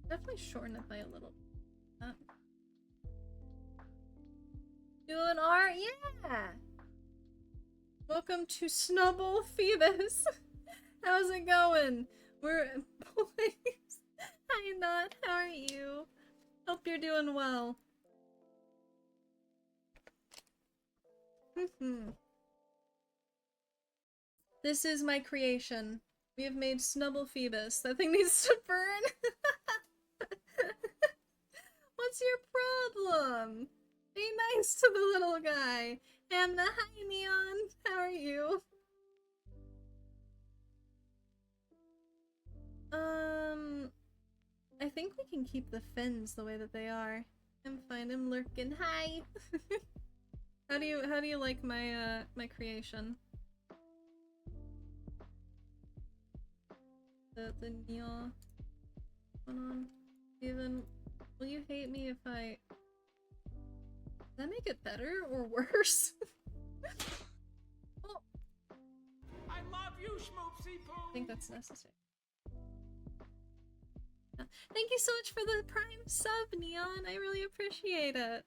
definitely shorten it by a little bit. Doing art? Yeah! Welcome to Snubble Phoebus! How's it going? We're boys. Hi, Not. How are you? Hope you're doing well. This is my creation. We have made Snubble Phoebus. That thing needs to burn. What's your problem? Be nice to the little guy. Hamna, hi Neon. How are you? I think we can keep the fins the way that they are. I'm fine. I'm lurking. Hi. How do you like my my creation? The neon one on. Even will you hate me if I? Does that make it better or worse? Oh. I love you, Schmoopsy Poo. I think that's necessary. Thank you so much for the Prime sub, Neon. I really appreciate it.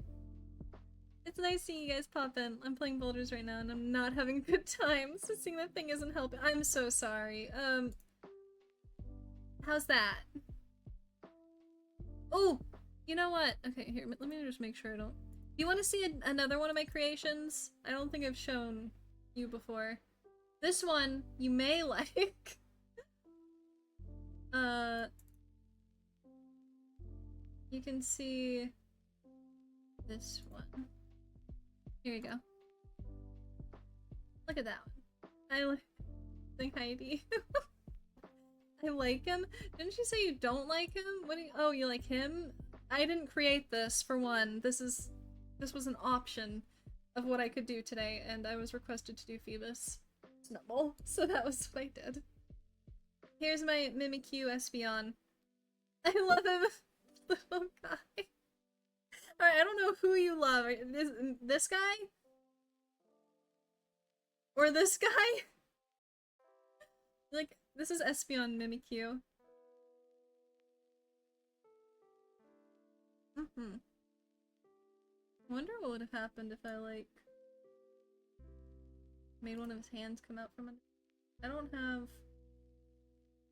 It's nice seeing you guys pop in. I'm playing Boulders right now and I'm not having a good time, so seeing that thing isn't helping. I'm so sorry. How's that? Oh, you know what? Okay, here, let me just make sure I don't... You want to see another one of my creations? I don't think I've shown you before. This one, you may like. You can see this one. Here you go. Look at that one. I like Heidi. I like him. Didn't you say you don't like him? What do you— oh, you like him? I didn't create this, for one. This this was an option of what I could do today, and I was requested to do Phoebus Snubble, so that was what I did. Here's my Mimikyu Espeon. I love him. Little guy. Alright, I don't know who you love. This guy? Or this guy? Like, this is Espeon Mimikyu. I wonder what would have happened if I, like, made one of his hands come out from it. I don't have...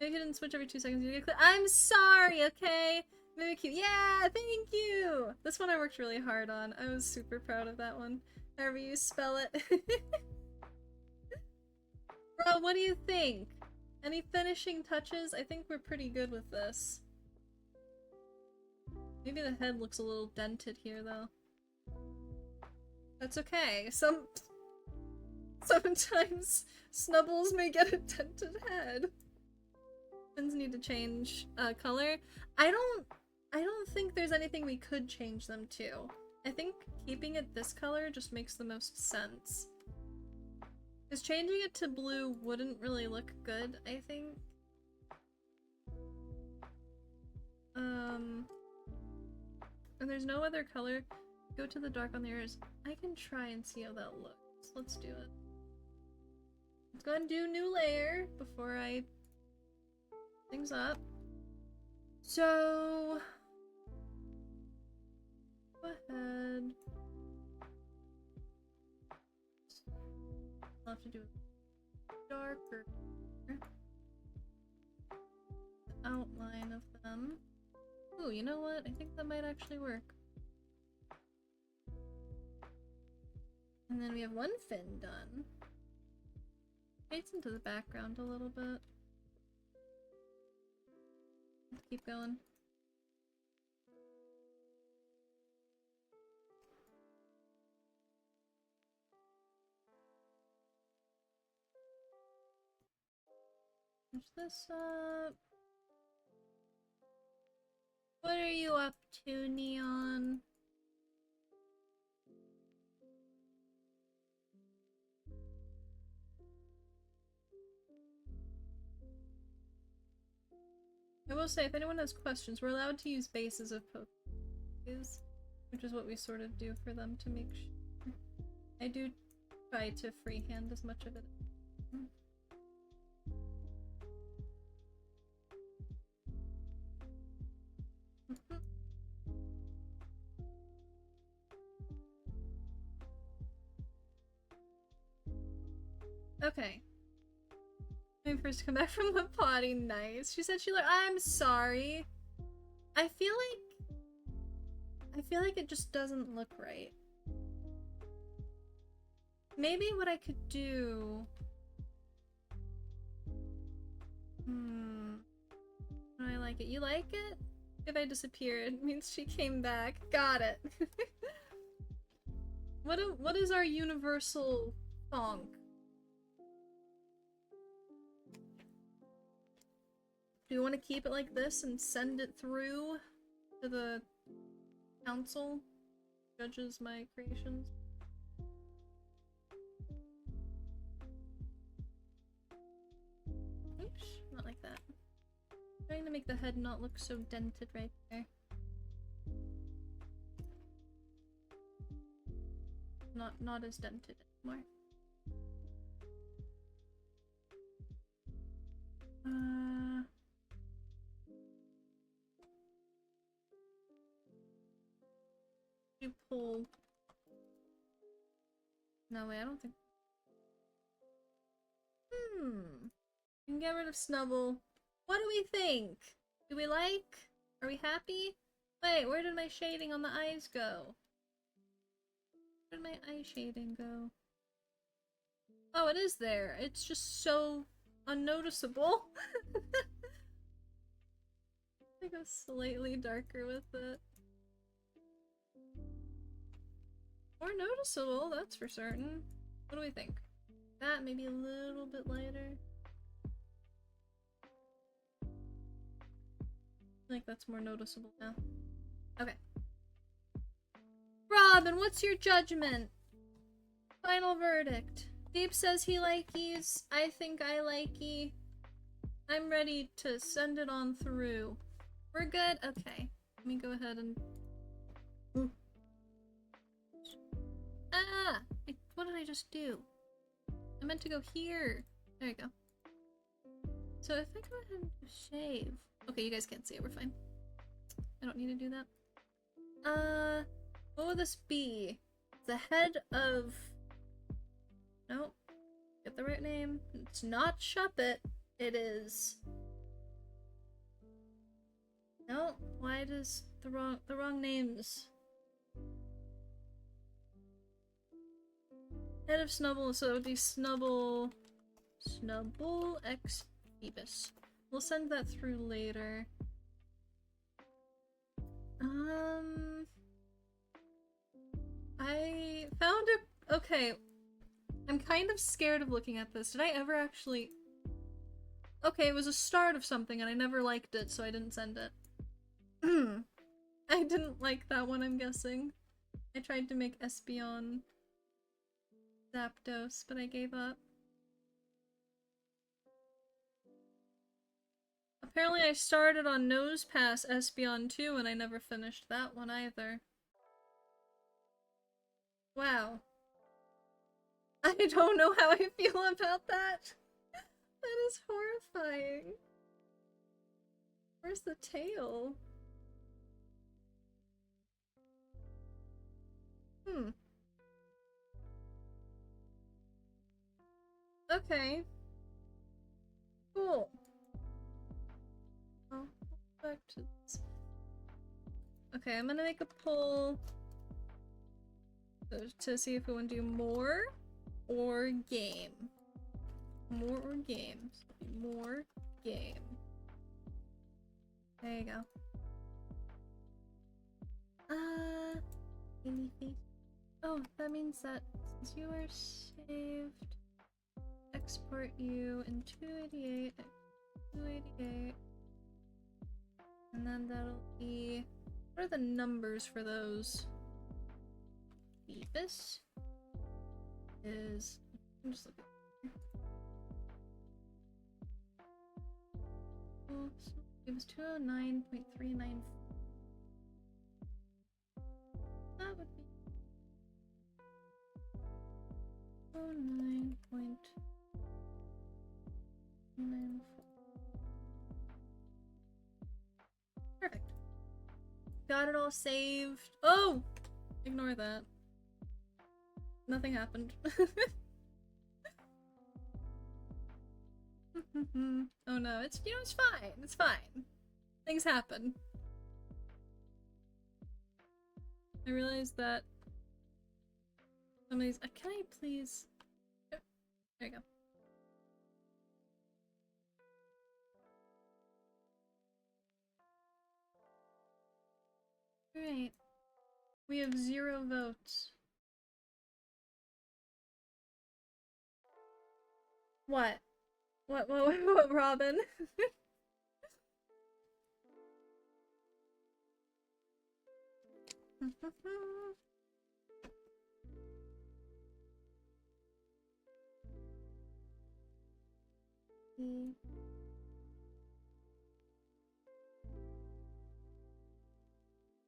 Maybe he didn't switch every 2 seconds. You get clear. I'm sorry, okay? Mimikyu. Yeah, thank you! This one I worked really hard on. I was super proud of that one. However you spell it. Bro, what do you think? Any finishing touches? I think we're pretty good with this. Maybe the head looks a little dented here, though. That's okay. Sometimes Snubbles may get a dented head. Pins need to change color. I don't think there's anything we could change them to. I think keeping it this color just makes the most sense. Because changing it to blue wouldn't really look good, I think. And there's no other color. Go to the dark on the ears. I can try and see how that looks. Let's do it. Let's go ahead and do new layer before I things up. So go ahead. I'll have to do it darker. The outline of them. Ooh, you know what? I think that might actually work. And then we have one fin done. Fades into the background a little bit. Let's keep going. Finish this up. What are you up to, Neon? I will say, if anyone has questions, we're allowed to use bases of Pokés, which is what we sort of do for them to make sure. I do try to freehand as much of it. Okay. When we first come back from the potty, nice. She said I'm sorry. I feel like it just doesn't look right. Maybe what I could do... I like it. You like it? If I disappeared, it means she came back. Got it. What is our universal thonk? Do you want to keep it like this and send it through to the council? Judges my creations. Oops, not like that. Trying to make the head not look so dented right there. Not as dented anymore. You pull. No way, I don't think. You can get rid of Snubble. What do we think? Do we like? Are we happy? Wait, where did my shading on the eyes go? Where did my eye shading go? Oh, it is there. It's just so unnoticeable. I go slightly darker with it. More noticeable, that's for certain. What do we think? That maybe a little bit lighter. I think that's more noticeable now. Okay. Robin, what's your judgment? Final verdict. Deep says he likes. I think I likey. I'm ready to send it on through. We're good? Okay. Let me go ahead and... Ooh. Ah! What did I just do? I meant to go here. There you go. So if I go ahead and shave... Okay, you guys can't see it. We're fine. I don't need to do that. What would this be? The head of... Nope. Get the right name. It's not Shuppet. It is... No, why does the wrong names? Head of Snubble, so it would be Snubble X Phoebus. We'll send that through later. I found it. Okay, I'm kind of scared of looking at this. Did I ever actually? Okay, it was a start of something, and I never liked it, so I didn't send it. I didn't like that one, I'm guessing. I tried to make Espeon Zapdos, but I gave up. Apparently I started on Nosepass Espeon 2 and I never finished that one either. Wow. I don't know how I feel about that. That is horrifying. Where's the tail? Okay. Cool. I'll go back to this. Okay, I'm gonna make a poll to see if we want to do more or game. More or game. More game. There you go. Anything? Oh, that means that since you are saved, export you in 288, 288, and then that'll be, what are the numbers for those? Phoebus is, I'm just looking. Oh, so it was 209.39. That would be 209.94. Perfect. Got it all saved. Oh! Ignore that. Nothing happened. Oh no, it's, you know, it's fine. It's fine. Things happen. I realized that somebody's, can I please? Oh, there you go. Alright. We have 0 votes. What? What, Robin?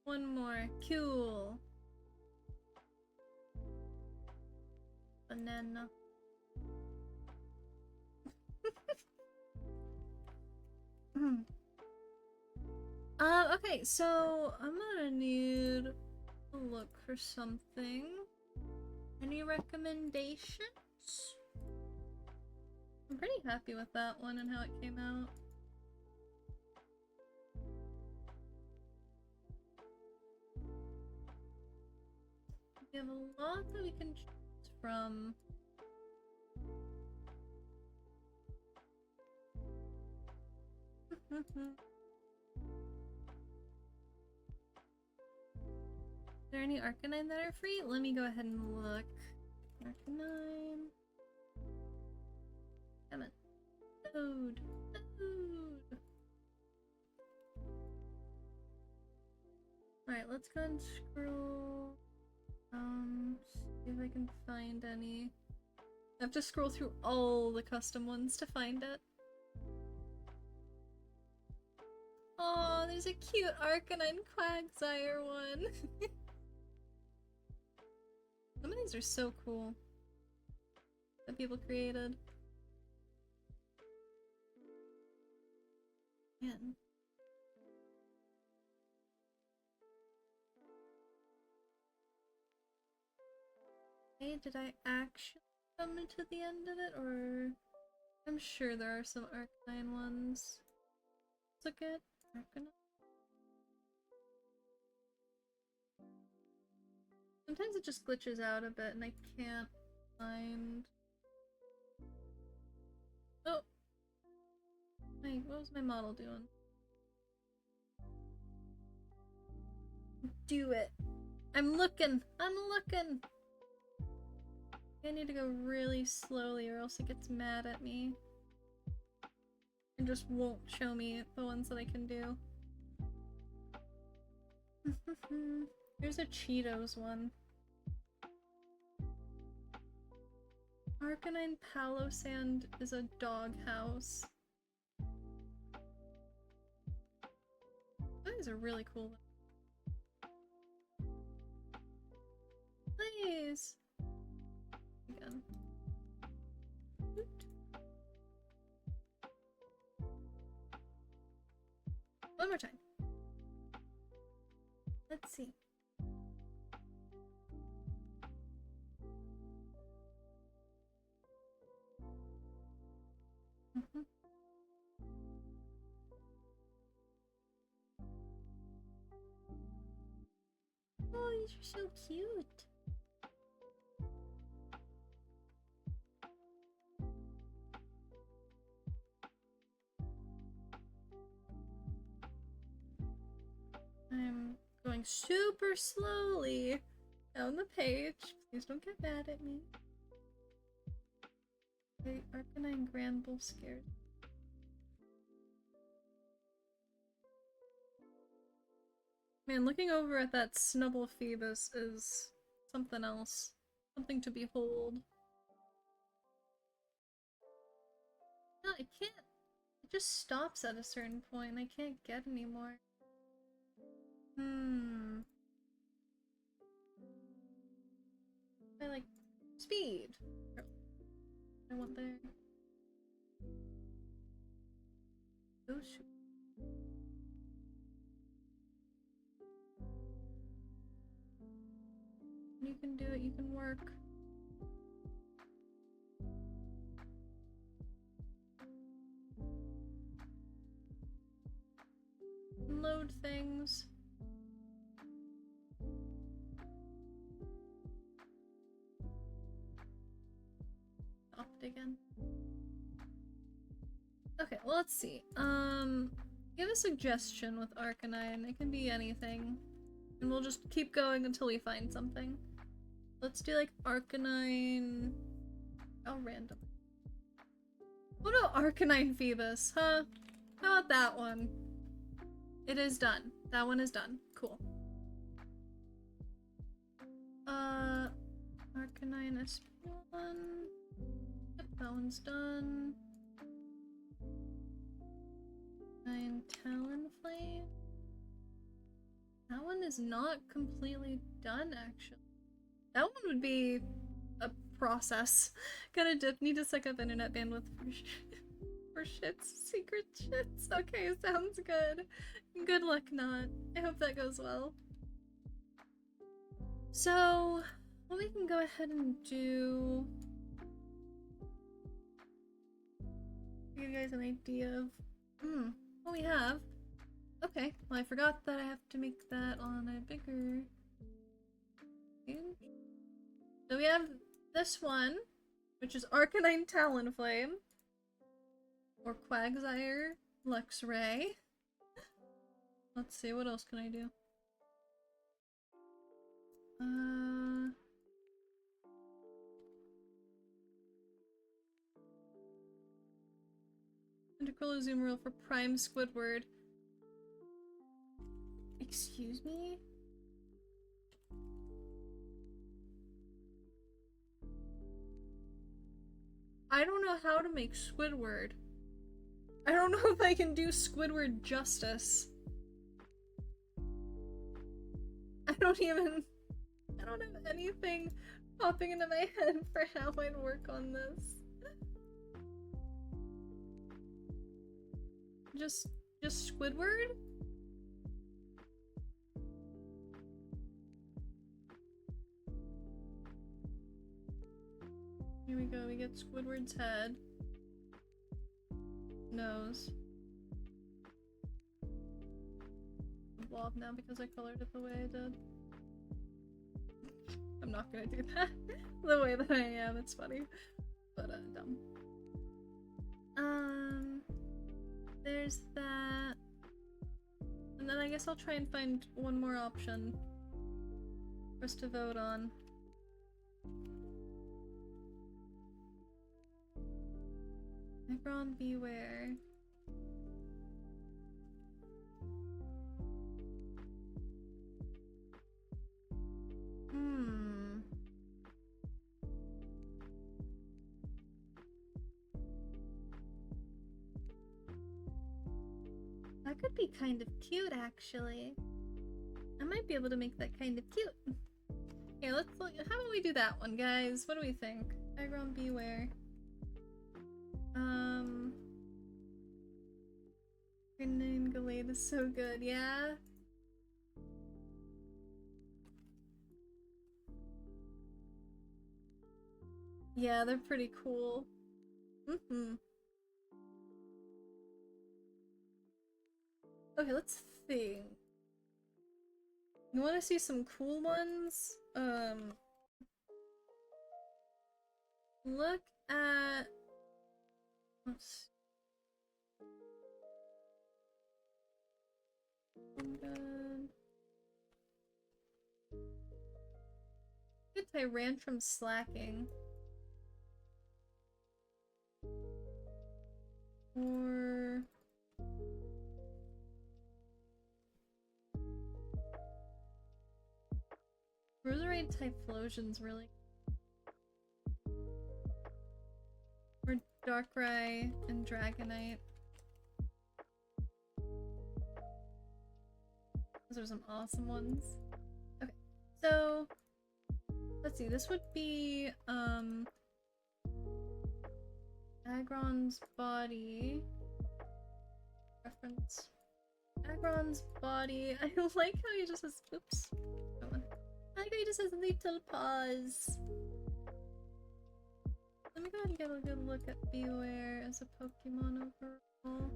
One more. Cool. Banana. Okay, so I'm gonna need to look for something. Any recommendations? I'm pretty happy with that one and how it came out. We have a lot that we can choose from. Is there any Arcanine that are free? Let me go ahead and look. Arcanine. Come on. Load. Load. Alright, let's go and scroll See if I can find any. I have to scroll through all the custom ones to find it. Oh, there's a cute Arcanine Quagsire one. Some of these are so cool that people created. Man. Hey, did I actually come to the end of it, or I'm sure there are some Arcanine ones. Let's look at Arcanine. Sometimes it just glitches out a bit and I can't find... Oh! Wait, what was my model doing? Do it! I'm looking! I'm looking! I need to go really slowly or else it gets mad at me. And just won't show me the ones that I can do. Here's a Cheetos one. Arcanine Palosand is a doghouse. These are really cool. Please! Again. Oot. One more time. Let's see. Oh, these are so cute. I'm going super slowly down the page. Please don't get mad at me. Okay, Arcanine Granbull scared. Man, looking over at that Snubble Phoebus is something else. Something to behold. No, I can't. It just stops at a certain point. I can't get any more. I like speed. I want there. Oh shoot. You can do it, you can work. Load things. Opt again. Okay, well, let's see. Give a suggestion with Arcanine. It can be anything. And we'll just keep going until we find something. Let's do like Arcanine... Oh, random. What about Arcanine Phoebus, huh? How about that one? It is done. That one is done. Cool. Arcanine SP1. Yep, that one's done. Talonflame. That one is not completely done, actually. That one would be a process. Need to suck up internet bandwidth for shits. Secret shits. Okay, sounds good. Good luck, not. I hope that goes well. So, what we can go ahead and do... Give you guys an idea of what we have. Okay, well, I forgot that I have to make that on a bigger page. So we have this one, which is Arcanine Talonflame, or Quagsire Luxray. Let's see, what else can I do? Intercooler Zoom Rule for Prime Squidward. Excuse me? I don't know how to make Squidward. I don't know if I can do Squidward justice. I don't have anything popping into my head for how I'd work on this. Just Squidward? Here we go, we get Squidward's head. Nose. Blob now because I colored it the way I did. I'm not gonna do that the way that I am, it's funny. But dumb. There's that. And then I guess I'll try and find one more option for us to vote on. Negron, beware. That could be kind of cute, actually. I might be able to make that kind of cute. Okay, let's look. How about we do that one, guys? What do we think? Negron, beware. Grenade Galade is so good, yeah? Yeah, they're pretty cool. Okay, let's think. You want to see some cool ones? Look at... Let's see. Good Tyrantrum slacking. Or... Roserade Typhlosion's really... Or Darkrai and Dragonite. Those are some awesome ones. Okay, so... Let's see, this would be, Aggron's body. Reference. Aggron's body. I like how he just has. Oops. I like how he just has little paws. Let me go ahead and get a good look at Beware as a Pokemon overall.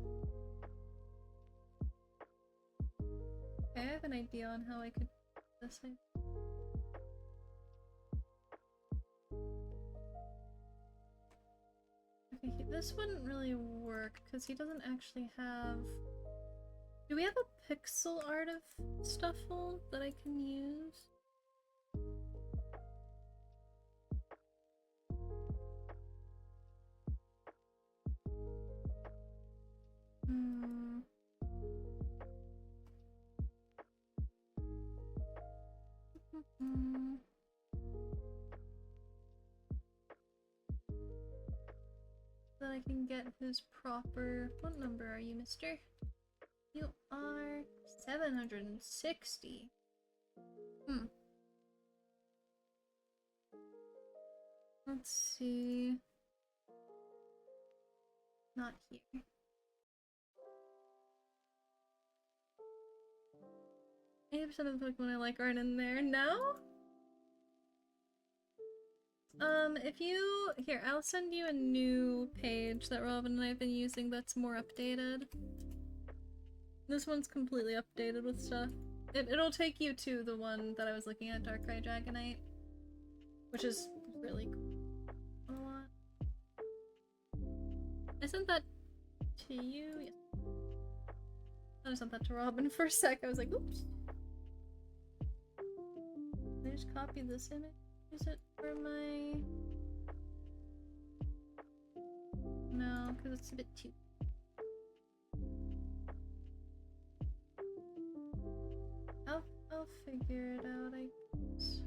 Okay, I have an idea on how I could do this. Okay, this wouldn't really work because he doesn't actually have... Do we have a pixel art of Stuffle that I can use? That I can get his proper... What number are you, mister? You are 760. Let's see. Not here. % of the Pokemon I like aren't in there. No? If you... Here, I'll send you a new page that Robin and I have been using that's more updated. This one's completely updated with stuff. It'll take you to the one that I was looking at, Darkrai Dragonite. Which is really cool. A lot. I sent that to you? Yes. I sent that to Robin for a sec. I was like, oops. Can I just copy this image? Use it for my... No, because it's a bit too... I'll figure it out, I guess.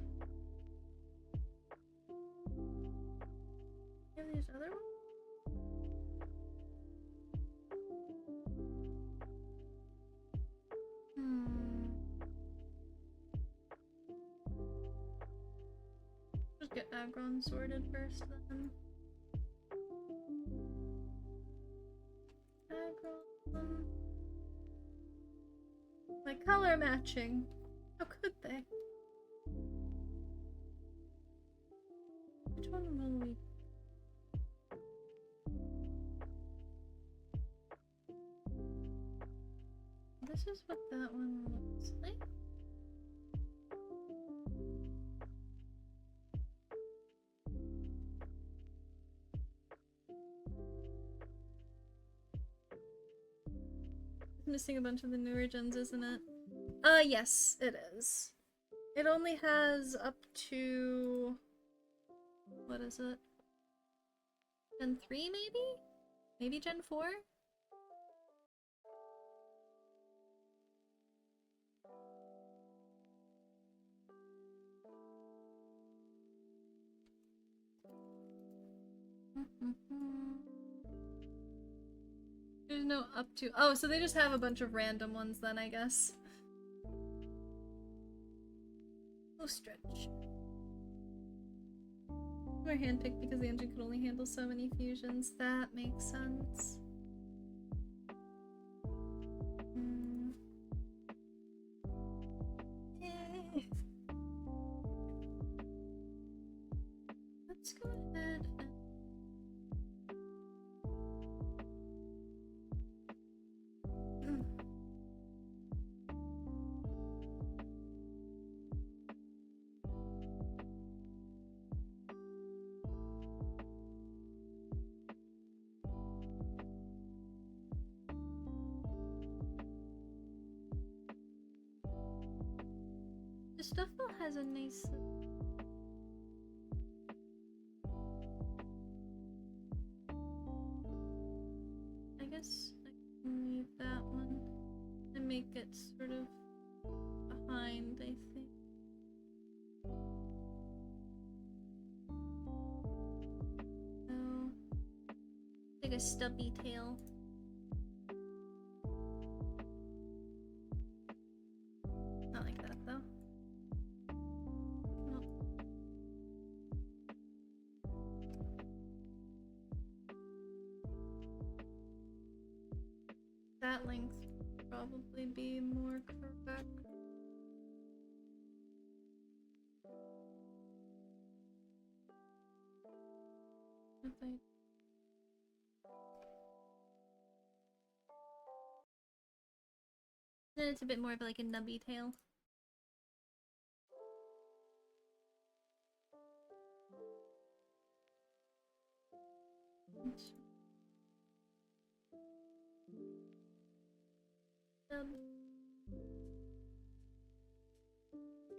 You have these other ones? should get Agron sorted first then. Agron. My color matching. How could they? Which one will we? This is what that one looks like. It's missing a bunch of the newer gens, isn't it? Yes, it is. It only has up to... what is it? Gen 3 maybe? Maybe Gen 4? There's no up to. Oh, so they just have a bunch of random ones then, I guess. Oh, stretch. We're handpicked because the engine could only handle so many fusions. That makes sense. Let's go ahead and... The Stuffle has a nice... I guess I can leave that one and make it sort of behind, I think. So, like a stubby tail. Not like that though. Nope. That length would probably be more correct. If I... Then it's a bit more of like a nubby tail. I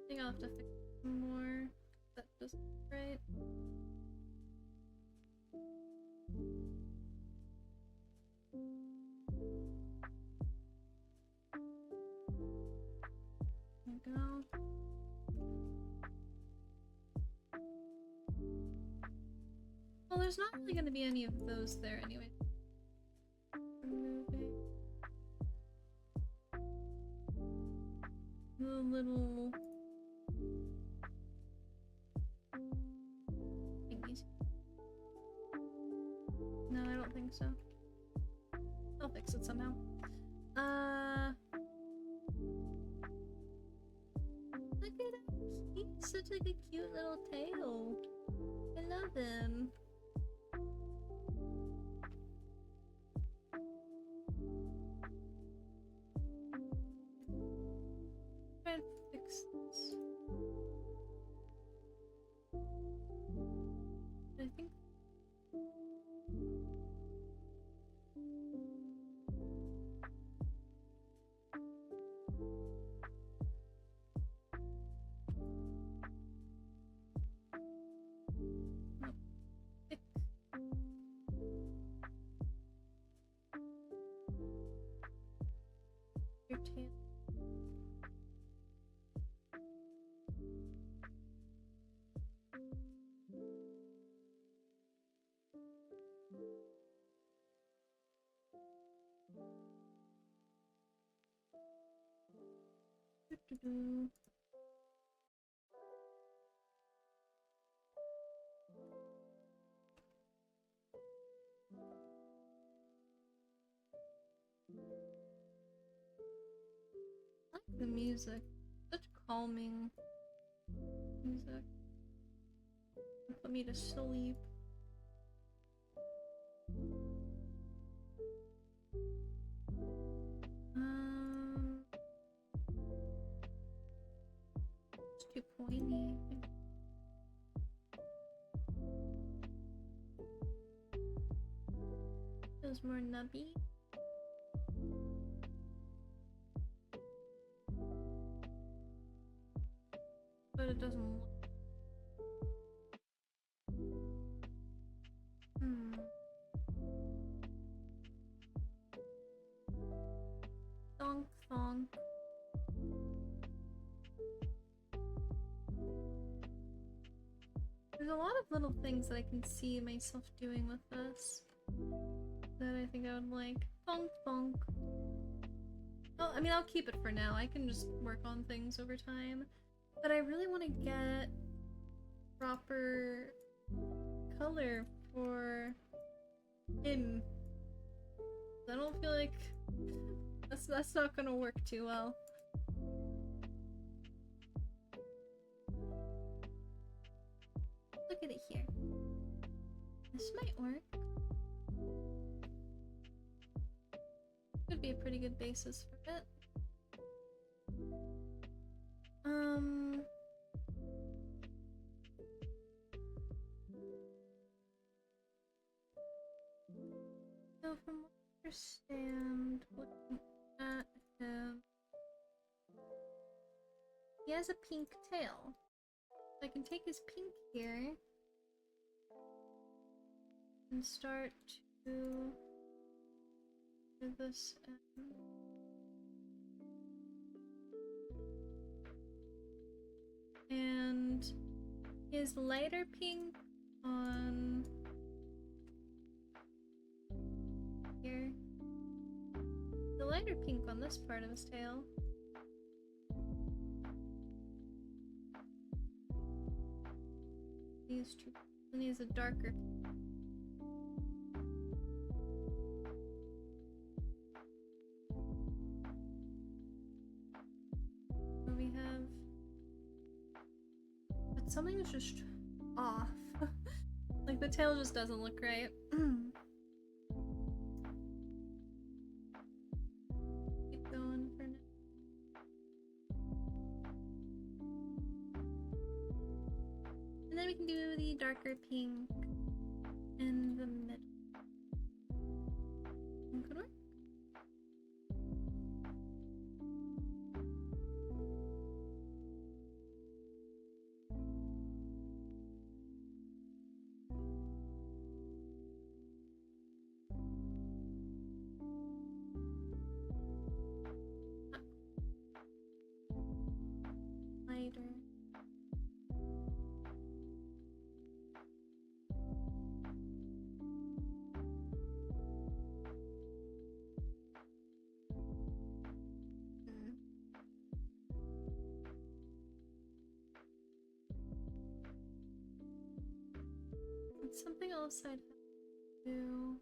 think I'll have to fix some more. That just right. There we go. Well, there's not really going to be any of those there anyway. Removing the little thingies. No, I don't think so. I'll fix it somehow. Look at him. He's such like a cute little tail. I love him. Try and fix this. I think. Your tail. Doo-doo-doo. music. Such calming music. Put me to sleep. It's too pointy. Feels more nubby. But it doesn't look. Thonk thonk. There's a lot of little things that I can see myself doing with this that I think I would like. Thonk thonk. Oh, I mean, I'll keep it for now. I can just work on things over time. But I really want to get proper color for him. I don't feel like that's not gonna work too well. Look at it here. This might work. Could be a pretty good basis for it. So from what I understand, looking at him, he has a pink tail. So I can take his pink here and start to do this end. And his lighter pink on here. The lighter pink on this part of his tail. These two. And he's a darker pink. So we have. But something is just off. Like the tail just doesn't look right. Keep going for now. And then we can do the darker pink in the middle. Could work. Lighter. Something else I'd have to do.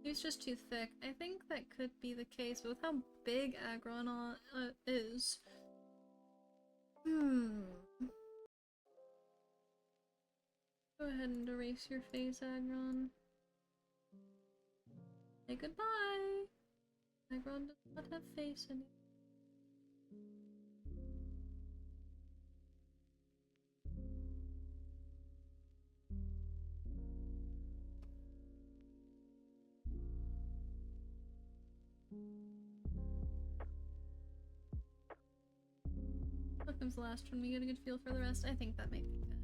He's just too thick. I think that could be the case, but with how big Agron is. Go ahead and erase your face, Agron. Say goodbye! Agron does not have face anymore. What comes last when we get a good feel for the rest? I think that might be good.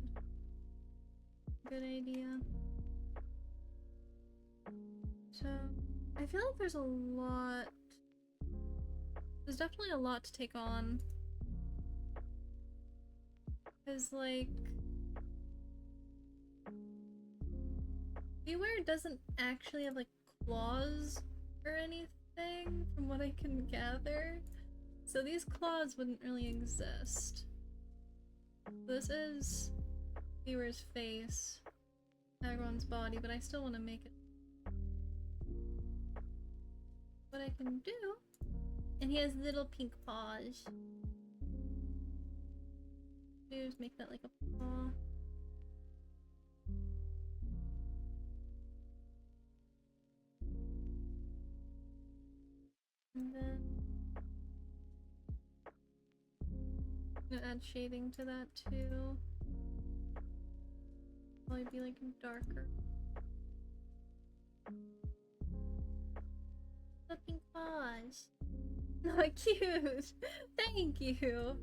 Good idea. So, I feel like there's a lot. There's definitely a lot to take on. Because, like, Beware doesn't actually have, like, claws or anything, from what I can gather. So these claws wouldn't really exist. This is Bewear's face, Agron's body, but I still want to make it. What I can do And he has little pink paws. Just make that like a paw. And then I'm gonna add shading to that too. Probably be like darker. The pink paws. Oh, cute! Thank you!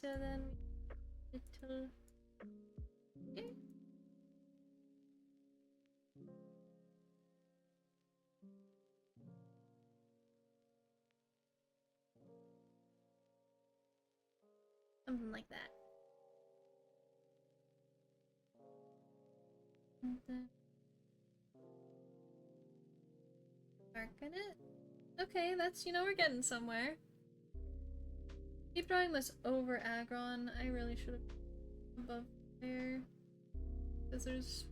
So then little here. Something like that. And then darken it. Okay, that's, you know, we're getting somewhere. Keep drawing this over Agron. I really should have above there. Because there's...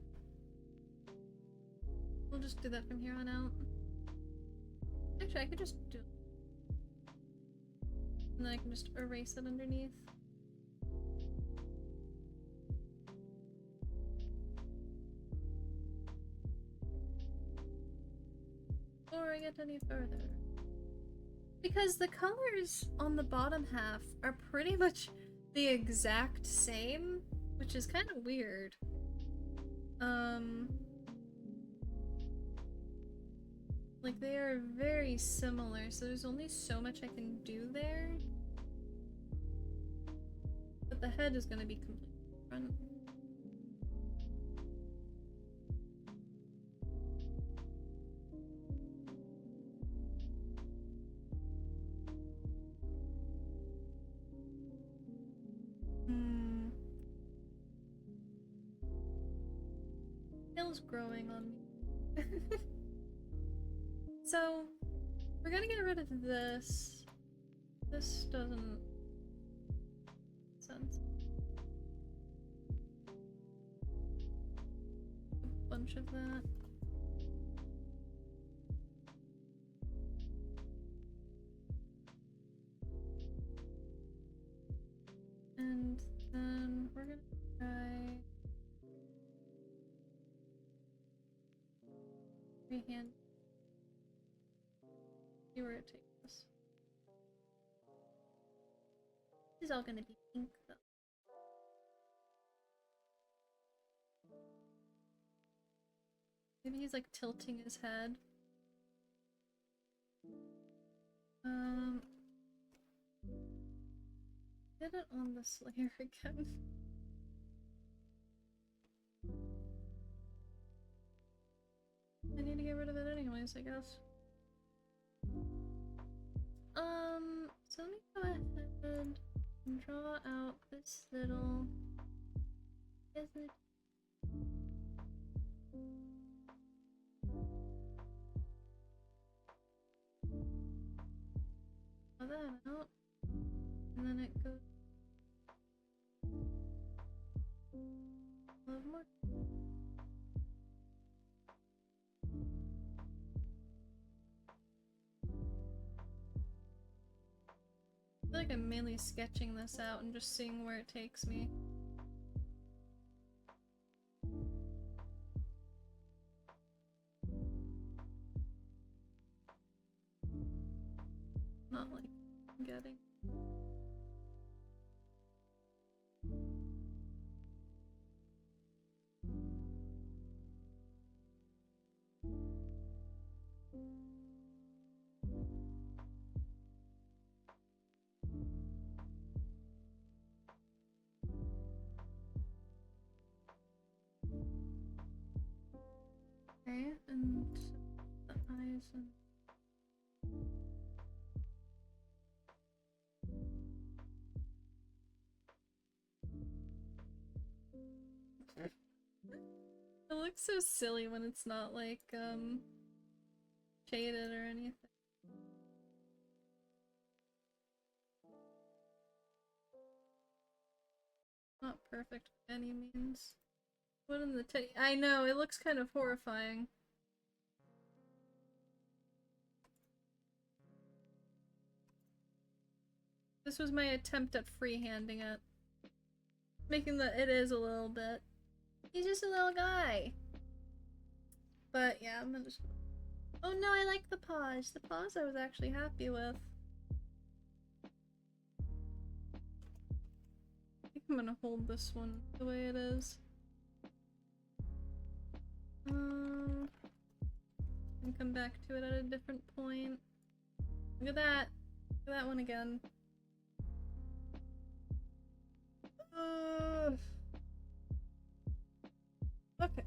We'll just do that from here on out. Actually, I could just do it. And then I can just erase it underneath. Before I get any further. Because the colors on the bottom half are pretty much the exact same, which is kind of weird. Like they are very similar, so there's only so much I can do there. But the head is going to be completely different. Tail's growing on me. So, we're gonna get rid of this. This doesn't make sense. A bunch of that. And then we're gonna try freehand. See where it takes us. This is all gonna be pink though. Maybe he's like tilting his head. Did it on this layer again. I need to get rid of it anyways, I guess. So let me go ahead and draw out this little business. Draw that out, and then it goes a little more. I feel like I'm mainly sketching this out and just seeing where it takes me. Not like getting. Okay, and the eyes and it looks so silly when it's not like shaded or anything. Not perfect by any means. What in the I know, it looks kind of horrifying. This was my attempt at freehanding it. Making it is a little bit. He's just a little guy. But yeah, I'm gonna just... Oh no, I like the paws. The paws I was actually happy with. I think I'm gonna hold this one the way it is. And come back to it at a different point. Look at that. Look at that one again. Okay.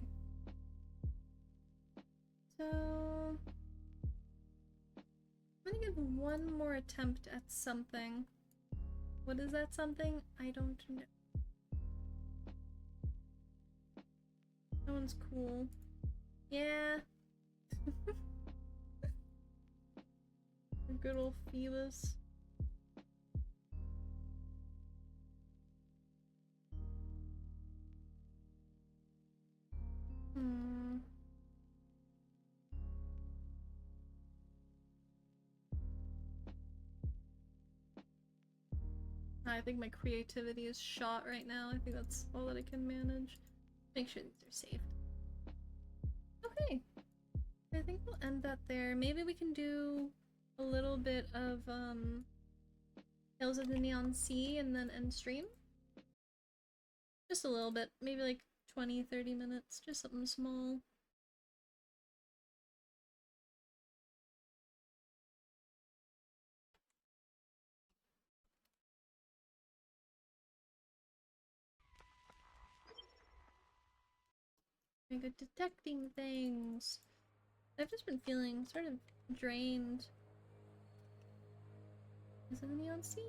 So I'm gonna give one more attempt at something. What is that something? I don't know. That one's cool. Yeah. Good old Phoebus. I think my creativity is shot right now. I think that's all that I can manage. Make sure these are saved. Okay. I think we'll end that there. Maybe we can do a little bit of Tales of the Neon Sea and then end stream. Just a little bit. Maybe like 20-30 minutes. Just something small. Very good detecting things. I've just been feeling sort of drained. Is it the Neon Sea?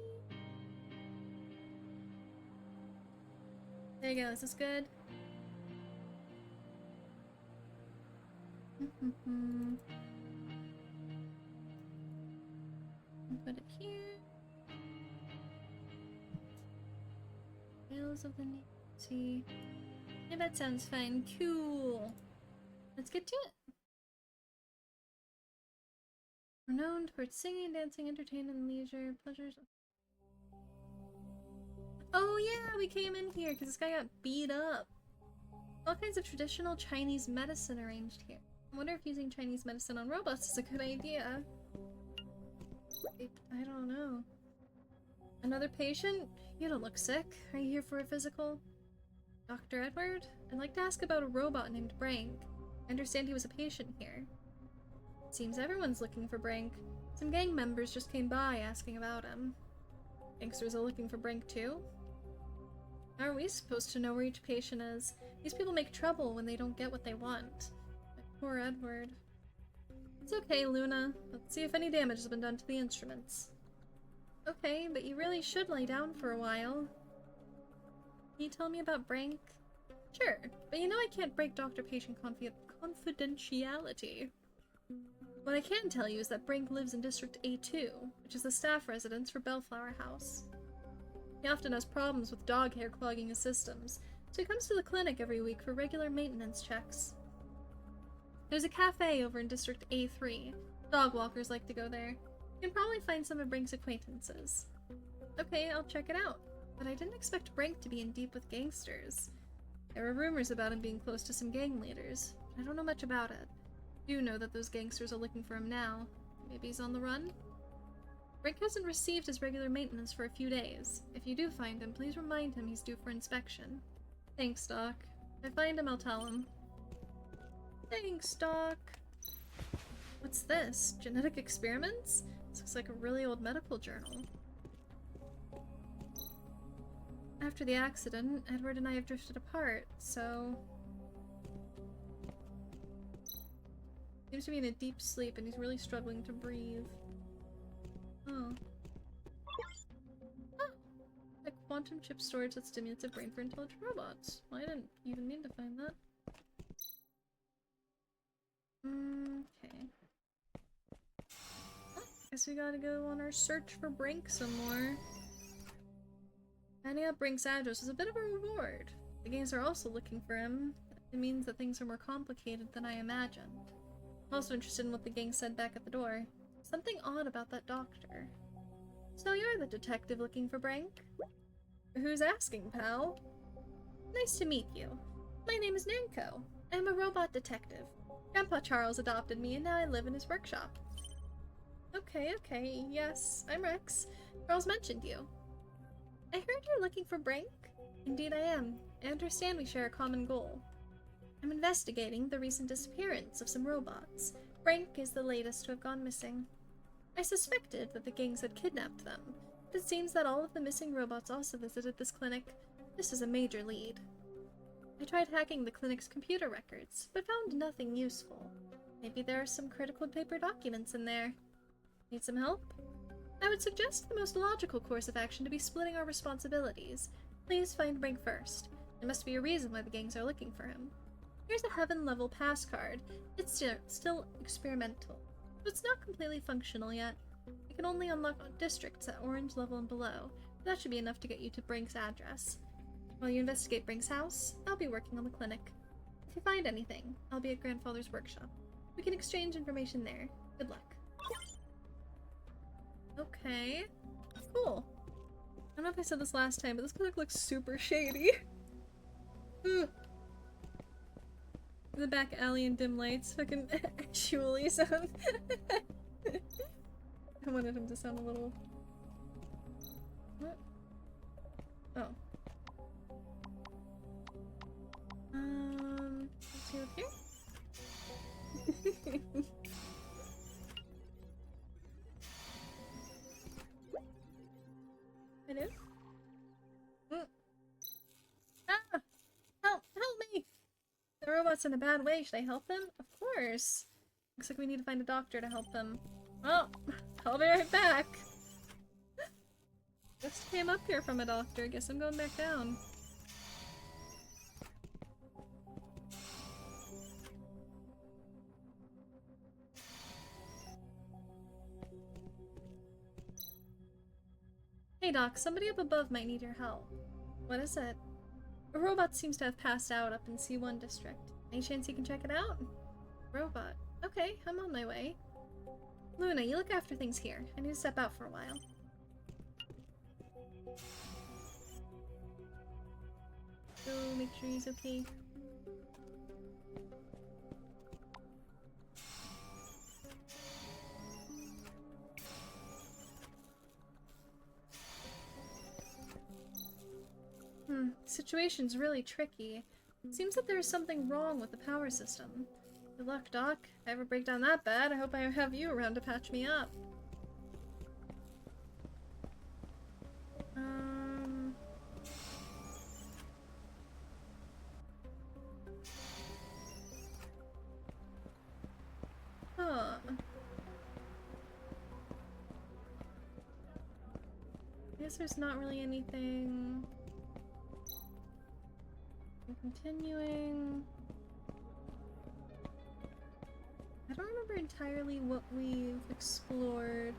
There you go, is this good? Put it here. Tales of the Neon Sea. Yeah, that sounds fine. Cool. Let's get to it. Renowned for its singing, dancing, entertainment, and leisure pleasures. Oh yeah, we came in here because this guy got beat up. All kinds of traditional Chinese medicine arranged here. I wonder if using Chinese medicine on robots is a good idea. I don't know. Another patient? You don't look sick. Are you here for a physical? Dr. Edward? I'd like to ask about a robot named Brank. I understand he was a patient here. Seems everyone's looking for Brank. Some gang members just came by asking about him. Gangsters are looking for Brank too? How are we supposed to know where each patient is? These people make trouble when they don't get what they want. My poor Edward. It's okay, Luna. Let's see if any damage has been done to the instruments. Okay, but you really should lie down for a while. Can you tell me about Brank? Sure, but you know I can't break doctor-patient confidentiality. What I can tell you is that Brank lives in District A2, which is the staff residence for Bellflower House. He often has problems with dog hair clogging his systems, so he comes to the clinic every week for regular maintenance checks. There's a cafe over in District A3. Dog walkers like to go there. You can probably find some of Brank's acquaintances. Okay, I'll check it out. But I didn't expect Brank to be in deep with gangsters. There were rumors about him being close to some gang leaders, but I don't know much about it. I do know that those gangsters are looking for him now. Maybe he's on the run? Brank hasn't received his regular maintenance for a few days. If you do find him, please remind him he's due for inspection. Thanks, Doc. If I find him, I'll tell him. Thanks, Doc. What's this? Genetic experiments? This looks like a really old medical journal. After the accident, Edward and I have drifted apart, so... Seems to be in a deep sleep and he's really struggling to breathe. Oh. Oh! A quantum chip storage that stimulates a brain for intelligent robots. Well, I didn't even mean to find that. Okay. Well, guess we gotta go on our search for Brank some more. Finding out Brank's address is a bit of a reward. The gangs are also looking for him. It means that things are more complicated than I imagined. I'm also interested in what the gang said back at the door. Something odd about that doctor. So you're the detective looking for Brink? Who's asking, pal? Nice to meet you. My name is Nanko. I'm a robot detective. Grandpa Charles adopted me and now I live in his workshop. Okay, yes, I'm Rex. Charles mentioned you. I heard you're looking for Brink? Indeed I am. I understand we share a common goal. I'm investigating the recent disappearance of some robots. Brink is the latest to have gone missing. I suspected that the gangs had kidnapped them, but it seems that all of the missing robots also visited this clinic. This is a major lead. I tried hacking the clinic's computer records, but found nothing useful. Maybe there are some critical paper documents in there. Need some help? I would suggest the most logical course of action to be splitting our responsibilities. Please find Brink first. There must be a reason why the gangs are looking for him. Here's a heaven-level pass card. It's still experimental, so it's not completely functional yet. You can only unlock districts at orange level and below. That should be enough to get you to Brink's address. While you investigate Brink's house, I'll be working on the clinic. If you find anything, I'll be at Grandfather's workshop. We can exchange information there. Good luck. Okay. Cool. I don't know if I said this last time, but this clinic looks super shady. Ugh. The back alley and dim lights fucking actually sound. I wanted him to sound a little. What? Oh. Let's see up here. Hello? Ah! Help me! The robot's in a bad way. Should I help them? Of course. Looks like we need to find a doctor to help them. Oh, I'll be right back. Just came up here from a doctor. Guess I'm going back down. Hey Doc, somebody up above might need your help. What is it? A robot seems to have passed out up in C1 district. Any chance you can check it out? Robot. Okay, I'm on my way. Luna, you look after things here. I need to step out for a while. So, make sure he's okay. Situation's really tricky. It seems that there's something wrong with the power system. Good luck, Doc. If I ever break down that bad, I hope I have you around to patch me up. Huh. I guess there's not really anything. Continuing. I don't remember entirely what we've explored.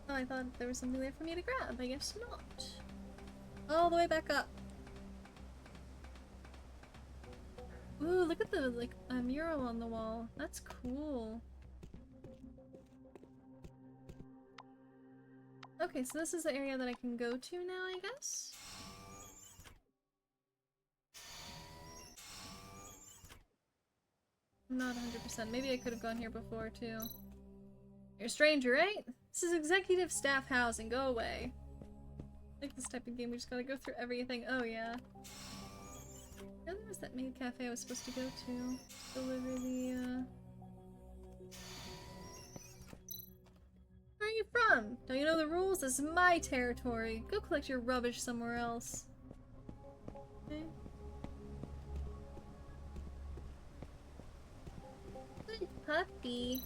Oh, I thought there was something there for me to grab. I guess not. All the way back up. Ooh, look at the, like, mural on the wall. That's cool. Okay, so this is the area that I can go to now, I guess? I'm not 100%. Maybe I could have gone here before, too. You're a stranger, right? This is executive staff housing. Go away. Like this type of game, we just gotta go through everything. Oh, yeah. There was that maid cafe I was supposed to go to. Deliver the, Where are you from? Don't you know the rules? This is my territory. Go collect your rubbish somewhere else. Okay. Good puppy.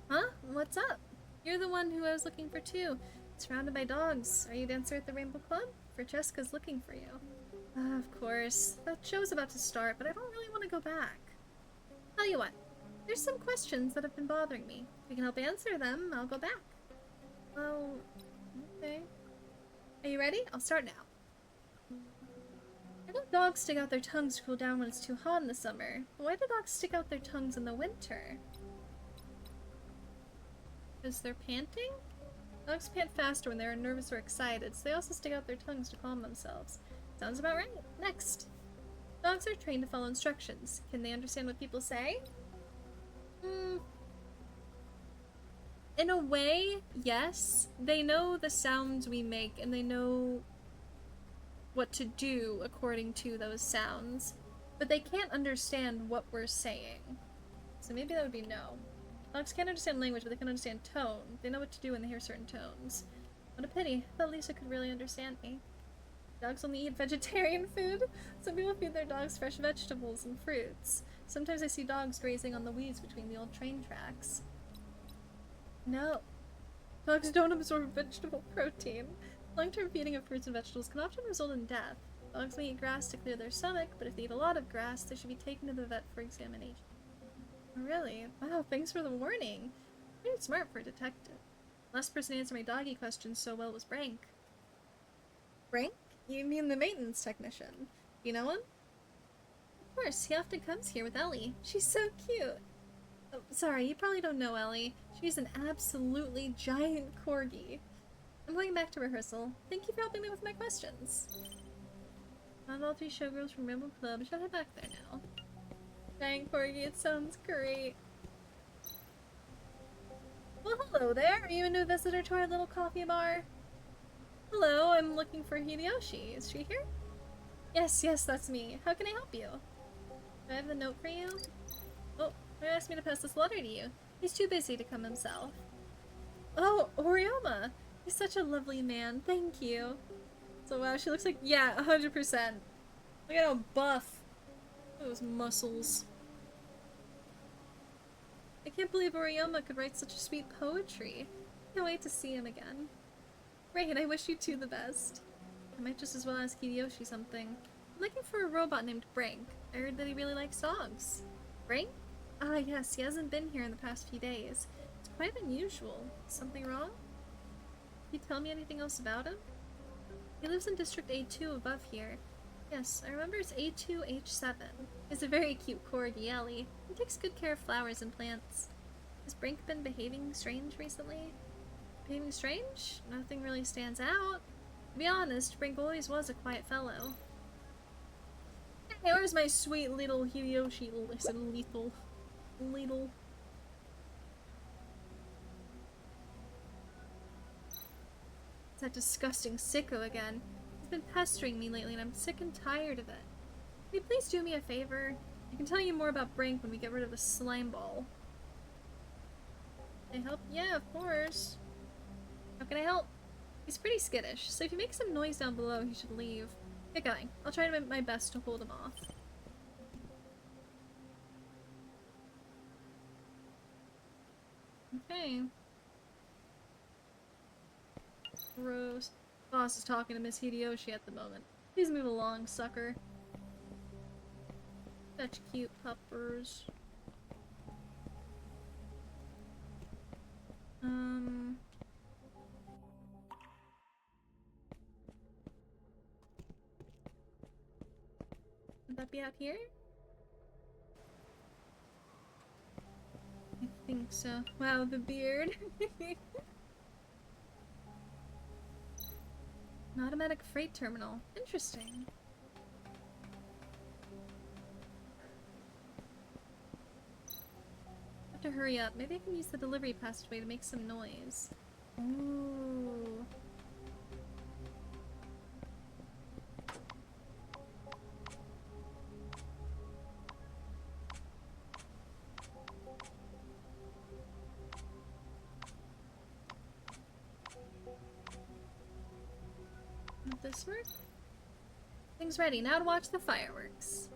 Huh? What's up? You're the one who I was looking for too. Surrounded by dogs. Are you a dancer at the Rainbow Club? Francesca's looking for you. Of course. That show's about to start, but I don't really want to go back. Tell you what, there's some questions that have been bothering me. If you can help answer them, I'll go back. Well, Okay. Are you ready? I'll start now. I know dogs stick out their tongues to cool down when it's too hot in the summer, but why do dogs stick out their tongues in the winter? Because they're panting? Dogs pant faster when they're nervous or excited, so they also stick out their tongues to calm themselves. Sounds about right. Next. Dogs are trained to follow instructions. Can they understand what people say? In a way, yes. They know the sounds we make, and they know what to do according to those sounds. But they can't understand what we're saying. So maybe that would be no. Dogs can't understand language, but they can understand tone. They know what to do when they hear certain tones. What a pity. I thought Lisa could really understand me. Dogs only eat vegetarian food. Some people feed their dogs fresh vegetables and fruits. Sometimes I see dogs grazing on the weeds between the old train tracks. No. Dogs don't absorb vegetable protein. Long-term feeding of fruits and vegetables can often result in death. Dogs may eat grass to clear their stomach, but if they eat a lot of grass, they should be taken to the vet for examination. Oh, really? Wow, thanks for the warning. Pretty smart for a detective. Last person to answer my doggy questions so well was Brank. Brank? You mean the maintenance technician? You know him? Of course, he often comes here with Ellie. She's so cute. Oh, sorry, you probably don't know Ellie. She's an absolutely giant corgi. I'm going back to rehearsal. Thank you for helping me with my questions. Not all 3 showgirls from Rainbow Club. Should head back there now. Giant corgi, it sounds great. Well, hello there. Are you a new visitor to our little coffee bar? Hello, I'm looking for Hideyoshi. Is she here? Yes, that's me. How can I help you? Do I have the note for you? Oh, he asked me to pass this letter to you. He's too busy to come himself. Oh, Orioma! He's such a lovely man. Thank you. So wow, she looks like, yeah, 100%. Look at how buff. Those muscles. I can't believe Orioma could write such sweet poetry. Can't wait to see him again. Great, I wish you two the best. I might just as well ask Hideyoshi something. I'm looking for a robot named Brank. I heard that he really likes dogs. Brank? Ah, yes, he hasn't been here in the past few days. It's quite unusual. Something wrong? Can you tell me anything else about him? He lives in District A2 above here. Yes, I remember it's A2H7. He's a very cute corgi, Ellie. He takes good care of flowers and plants. Has Brink been behaving strange recently? Behaving strange? Nothing really stands out. To be honest, Brink always was a quiet fellow. Hey, where's my sweet little Hideyoshi? I said lethal. Lethal. It's that disgusting sicko again. He's been pestering me lately and I'm sick and tired of it. Can you please do me a favor? I can tell you more about Brink when we get rid of the slime ball. Can I help? Yeah, of course. How can I help? He's pretty skittish, so if you make some noise down below, he should leave. Get going. I'll try to make my best to hold him off. Okay. Gross. Boss is talking to Miss Hideyoshi at the moment. Please move along, sucker. Such cute puppers. Would that be out here? I think so. Wow, the beard. An automatic freight terminal. Interesting. Have to hurry up. Maybe I can use the delivery passageway to make some noise. Ooh. Would this work? Things ready. Now to watch the fireworks.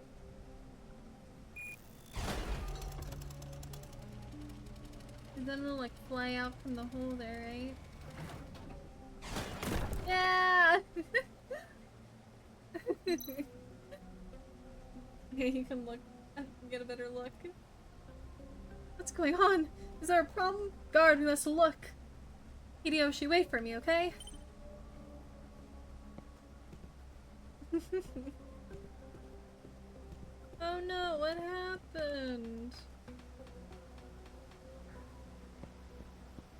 And then it'll like fly out from the hole there, right? Yeah! Okay, you can look. I can get a better look. What's going on? Is there a problem? Guard, we must look. Hideyoshi, wait for me, okay? Oh no, what happened?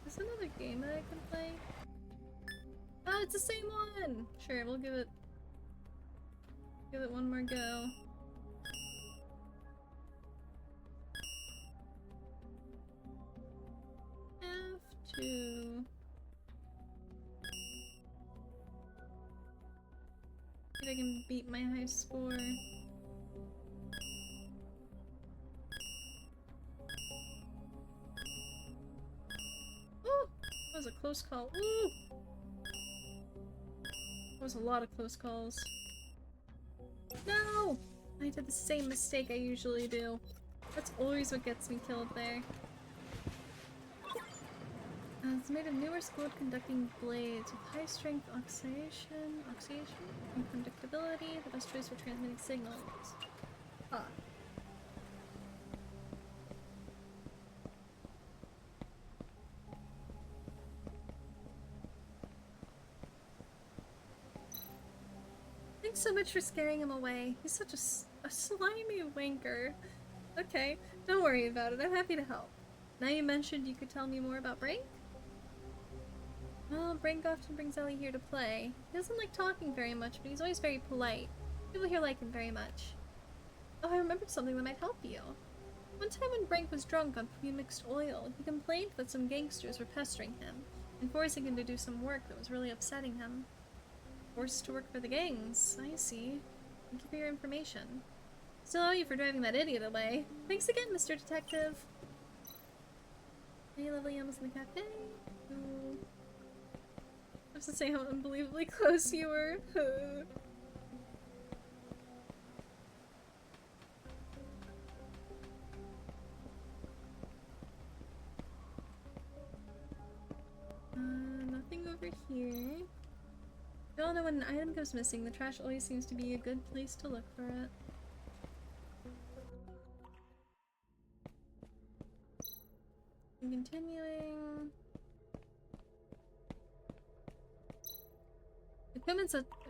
Is there another game that I can play? Oh, it's the same one! Sure, we'll give it one more go. Have to. See if I can beat my high score. Oh! That was a close call. Ooh! That was a lot of close calls. No! I did the same mistake I usually do. That's always what gets me killed there. It's made of newer gold conducting blades with high strength oxidation, and conductibility, the best choice for transmitting signals. Ah. Thanks so much for scaring him away. He's such a slimy wanker. Okay, don't worry about it. I'm happy to help. Now you mentioned you could tell me more about Brink? Well, Brink often brings Ellie here to play. He doesn't like talking very much, but he's always very polite. People here like him very much. Oh, I remembered something that might help you. One time when Brink was drunk on pre-mixed oil, he complained that some gangsters were pestering him and forcing him to do some work that was really upsetting him. Forced to work for the gangs. I see. Thank you for your information. Still owe you for driving that idiot away. Thanks again, Mr. Detective. Any lovely yums in the cafe? Ooh. I have to say how unbelievably close you were. Nothing over here. We all know when an item goes missing, the trash always seems to be a good place to look for it. And continuing.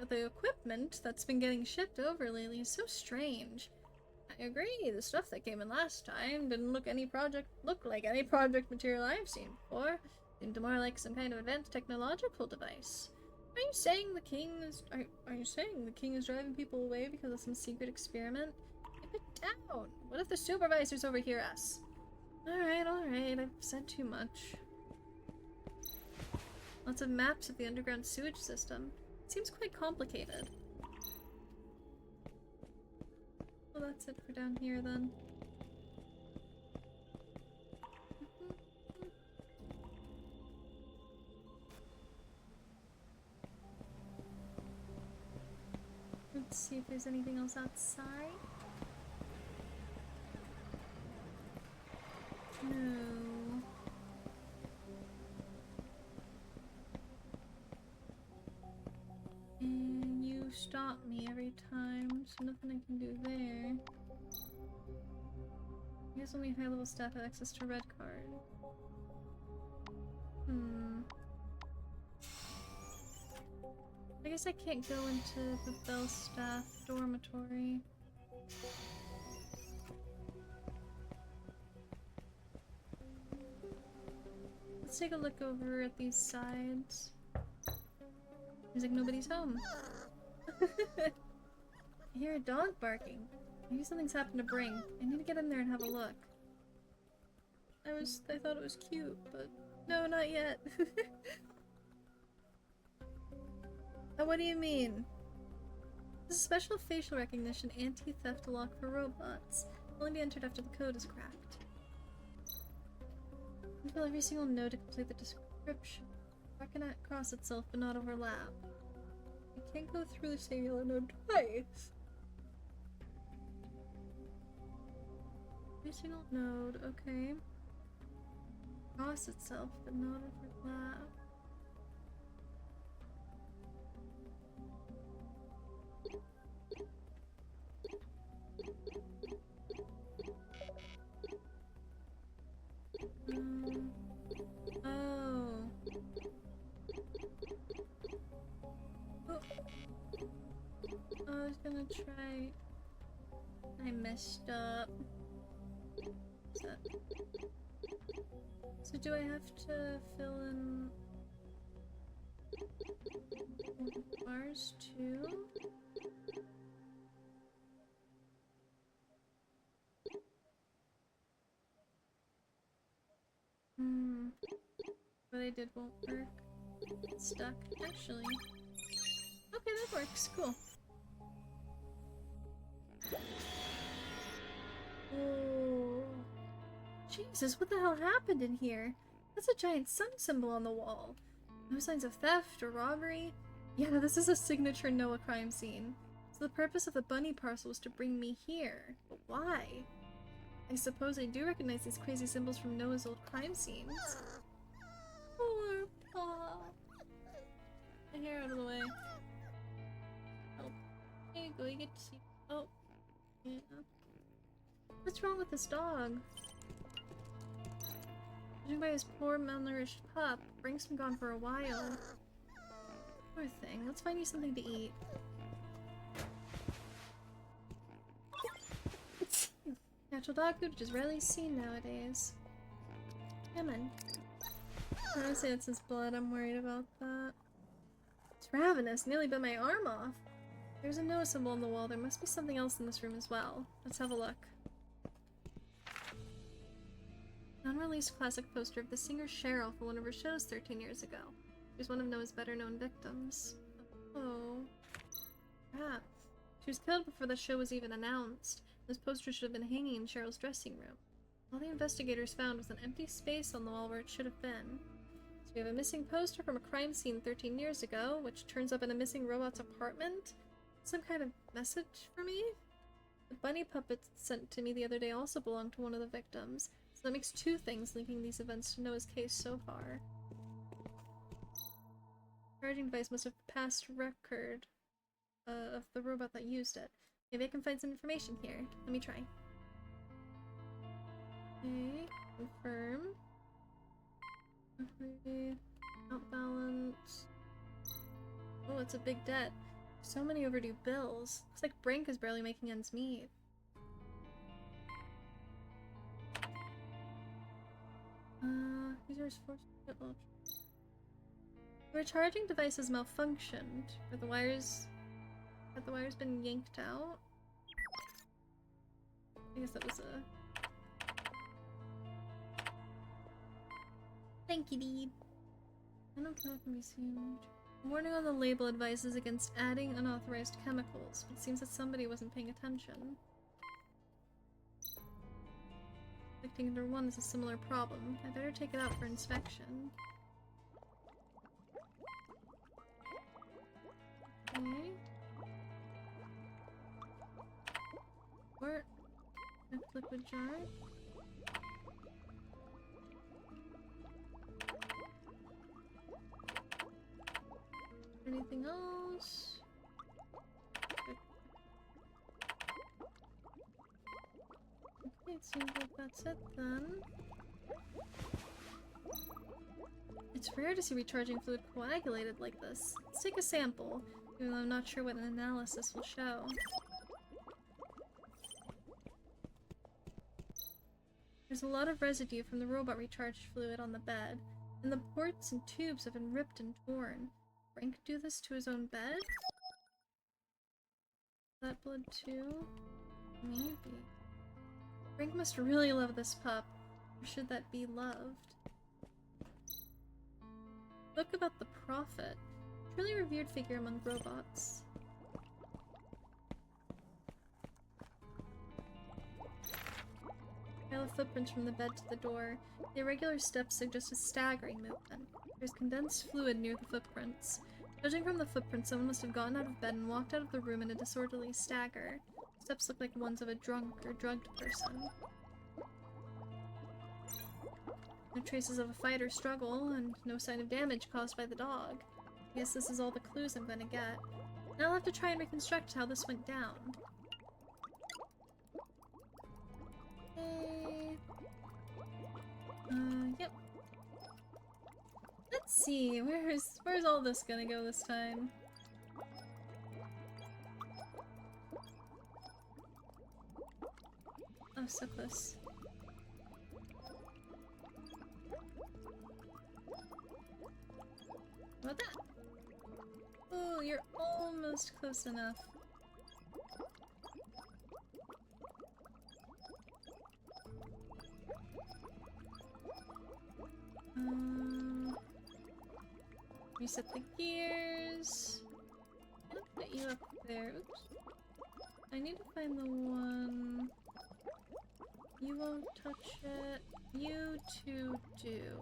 The equipment that's been getting shipped over lately is so strange. I agree, the stuff that came in last time didn't look like any project material I've seen before. Seemed more like some kind of advanced technological device. Are you saying the king is driving people away because of some secret experiment? Keep it down. What if the supervisors overhear us? Alright, I've said too much. Lots of maps of the underground sewage system. Seems quite complicated. Well, that's it for down here then. Let's see if there's anything else outside. No. And you stop me every time, so nothing I can do there. I guess only high level staff have access to red card. I guess I can't go into the Bell staff dormitory. Let's take a look over at these sides. Seems like nobody's home. I hear a dog barking. Maybe something's happened to Brink. I need to get in there and have a look. I thought it was cute, but no, not yet. What do you mean? This is a special facial recognition anti-theft lock for robots. Will only be entered after the code is cracked. Until every single node to complete the description. It cannot cross itself but not overlap. I can't go through the same yellow node twice. Every single node, okay. Cross itself but not overlap. Oh. I was gonna try. I messed up. What's that? So do I have to fill in bars too? What I did won't work. It's stuck. Actually. Okay, that works. Cool. Oh. Jesus, what the hell happened in here? That's a giant sun symbol on the wall. No signs of theft or robbery. Yeah, this is a signature Noah crime scene. So the purpose of the bunny parcel was to bring me here. But why? I suppose I do recognize these crazy symbols from Noah's old crime scenes. Poor Pop. My hair out of the way. Oh, there you go, you get to see. Oh, yeah. What's wrong with this dog? Judging by his poor, malnourished pup, Brink's been gone for a while. Poor thing. Let's find you something to eat. Natural dog food, which is rarely seen nowadays. Come on. Honestly, it's his blood. I'm worried about that. It's ravenous. Nearly bit my arm off. There's a Noah symbol on the wall. There must be something else in this room as well. Let's have a look. Unreleased classic poster of the singer Cheryl for one of her shows 13 years ago. She was one of Noah's better-known victims. Oh. Crap. She was killed before the show was even announced. This poster should have been hanging in Cheryl's dressing room. All the investigators found was an empty space on the wall where it should have been. So we have a missing poster from a crime scene 13 years ago, which turns up in a missing robot's apartment. Some kind of message for me? The bunny puppet sent to me the other day also belonged to one of the victims. So that makes two things linking these events to Noah's case so far. The charging device must have passed record of the robot that used it. Maybe I can find some information here. Let me try. Okay, confirm. Okay, outbalance. Oh, it's a big debt. So many overdue bills. Looks like Brink is barely making ends meet. Users forced to get low. The recharging device has malfunctioned. Have the wires been yanked out? I guess that was a... Thank you, Deed. I don't know if it can be seen. Warning on the label advises against adding unauthorized chemicals. It seems that somebody wasn't paying attention. Clicking under one is a similar problem. I better take it out for inspection. Okay. Or liquid jar. Anything else? Okay, it seems like that's it then. It's rare to see recharging fluid coagulated like this. Let's take a sample, even though I'm not sure what an analysis will show. There's a lot of residue from the robot recharged fluid on the bed, and the ports and tubes have been ripped and torn. Brink do this to his own bed? That blood too? Maybe. Brink must really love this pup. Or should that be loved? Book about the Prophet. Truly revered figure among robots. Trail of footprints from the bed to the door. The irregular steps suggest a staggering movement. There's condensed fluid near the footprints. Judging from the footprints, someone must have gotten out of bed and walked out of the room in a disorderly stagger. Steps look like ones of a drunk or drugged person. No traces of a fight or struggle, and no sign of damage caused by the dog. I guess this is all the clues I'm gonna get. Now I'll have to try and reconstruct how this went down. Okay. Yep. Let's see, where's all this gonna go this time? Oh, so close. How about that? Oh, you're almost close enough. Reset the gears. I'll put you up there. Oops. I need to find the one. You won't touch it. You two do.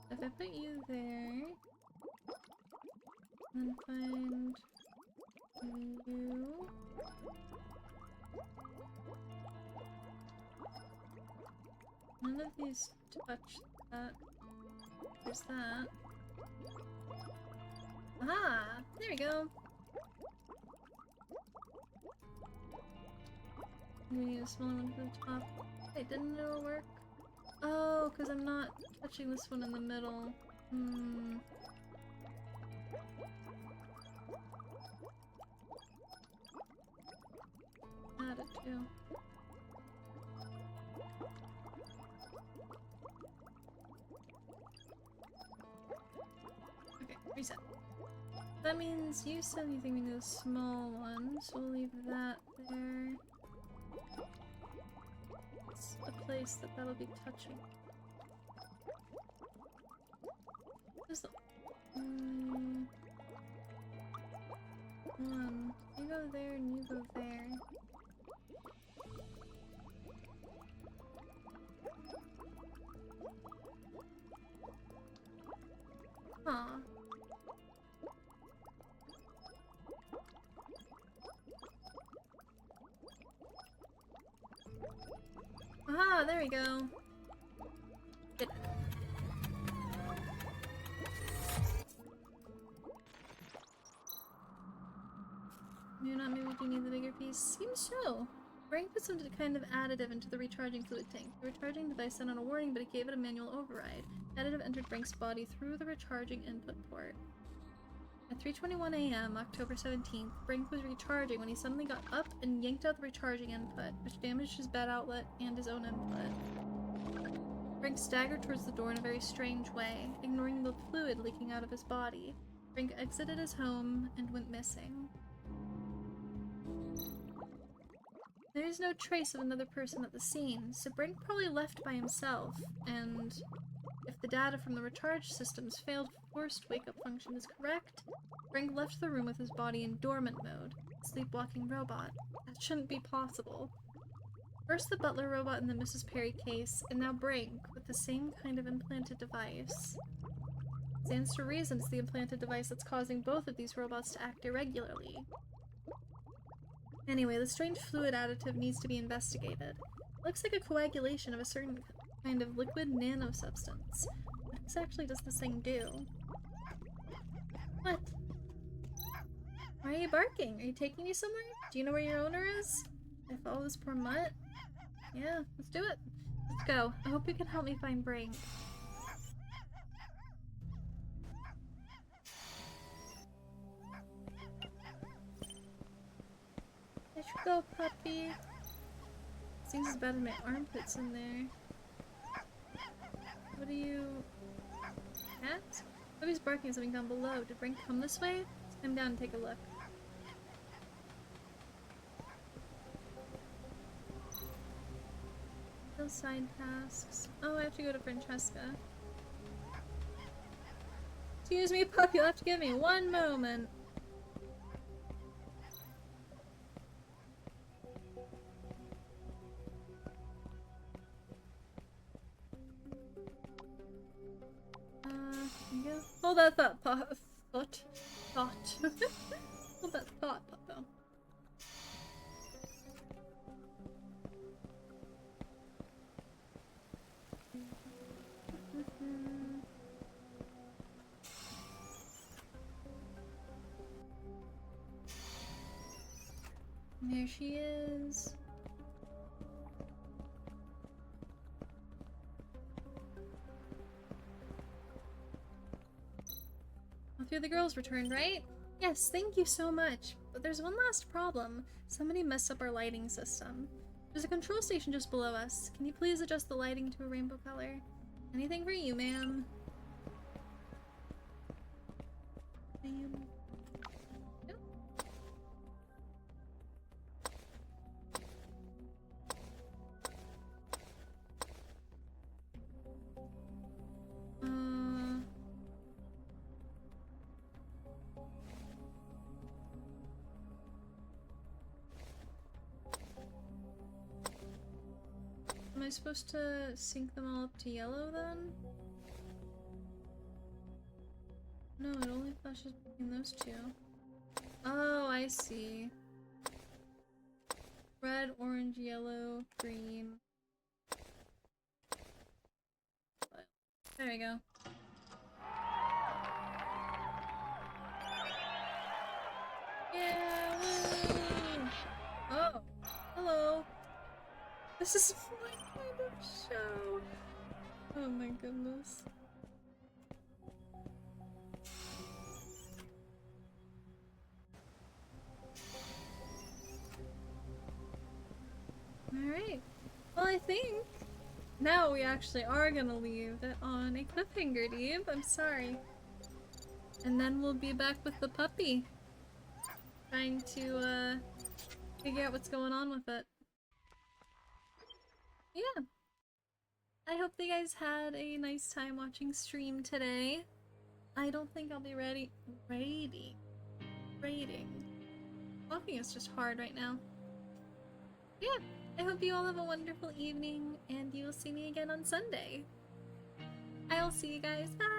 If I put you there, then find you. None of these touch that. There's that. Ah! There we go! We need a smaller one for the top. Wait, didn't it work? Oh, because I'm not touching this one in the middle. Add it too. Okay, reset. That means you still need to need a small one, so we'll leave that there. It's a place that'll be touching. There's the one. You go there and you go there. Aw. Ah, there we go. Good. Maybe we do need the bigger piece. Seems so. Brink put some kind of additive into the recharging fluid tank. The recharging device sent on a warning, but it gave it a manual override. Additive entered Brink's body through the recharging input port. At 3:21 a.m., October 17th, Brink was recharging when he suddenly got up and yanked out the recharging input, which damaged his bed outlet and his own input. Brink staggered towards the door in a very strange way, ignoring the fluid leaking out of his body. Brink exited his home and went missing. There is no trace of another person at the scene, so Brink probably left by himself, and if the data from the recharge system's failed forced wake-up function is correct, Brink left the room with his body in dormant mode, sleepwalking robot. That shouldn't be possible. First the butler robot in the Mrs. Perry case, and now Brink, with the same kind of implanted device. Stands to reason it's the implanted device that's causing both of these robots to act irregularly. Anyway, the strange fluid additive needs to be investigated. Looks like a coagulation of a certain kind of liquid nanosubstance. What exactly does this thing do? What? Why are you barking? Are you taking me somewhere? Do you know where your owner is? I follow this poor mutt? Yeah, let's do it. Let's go. I hope you can help me find Brink. There you go, puppy. Seems as bad as my armpits in there. What are you... Cat? Puppy's barking at something down below. Did Brink come this way? Let's come down and take a look. Those side tasks. Oh, I have to go to Francesca. Excuse me, puppy, you'll have to give me one moment. Yeah. Hold that thought. Hold that thought, though. There she is. A few of the girls returned, right? Yes, thank you so much. But there's one last problem. Somebody messed up our lighting system. There's a control station just below us. Can you please adjust the lighting to a rainbow color? Anything for you, ma'am. Ma'am. Nope. Am I supposed to sync them all up to yellow then? No, it only flashes between those two. Oh, I see. Red, orange, yellow, green. There we go. Yeah! Woo! Oh, hello. This is my kind of show. Oh my goodness. Alright. Well, I think now we actually are gonna leave it on a cliffhanger, Deeb. I'm sorry. And then we'll be back with the puppy. Trying to, figure out what's going on with it. Yeah. I hope you guys had a nice time watching stream today. I don't think I'll be raiding. Walking is just hard right now. Yeah, I hope you all have a wonderful evening, and you will see me again on Sunday. I'll see you guys. Bye!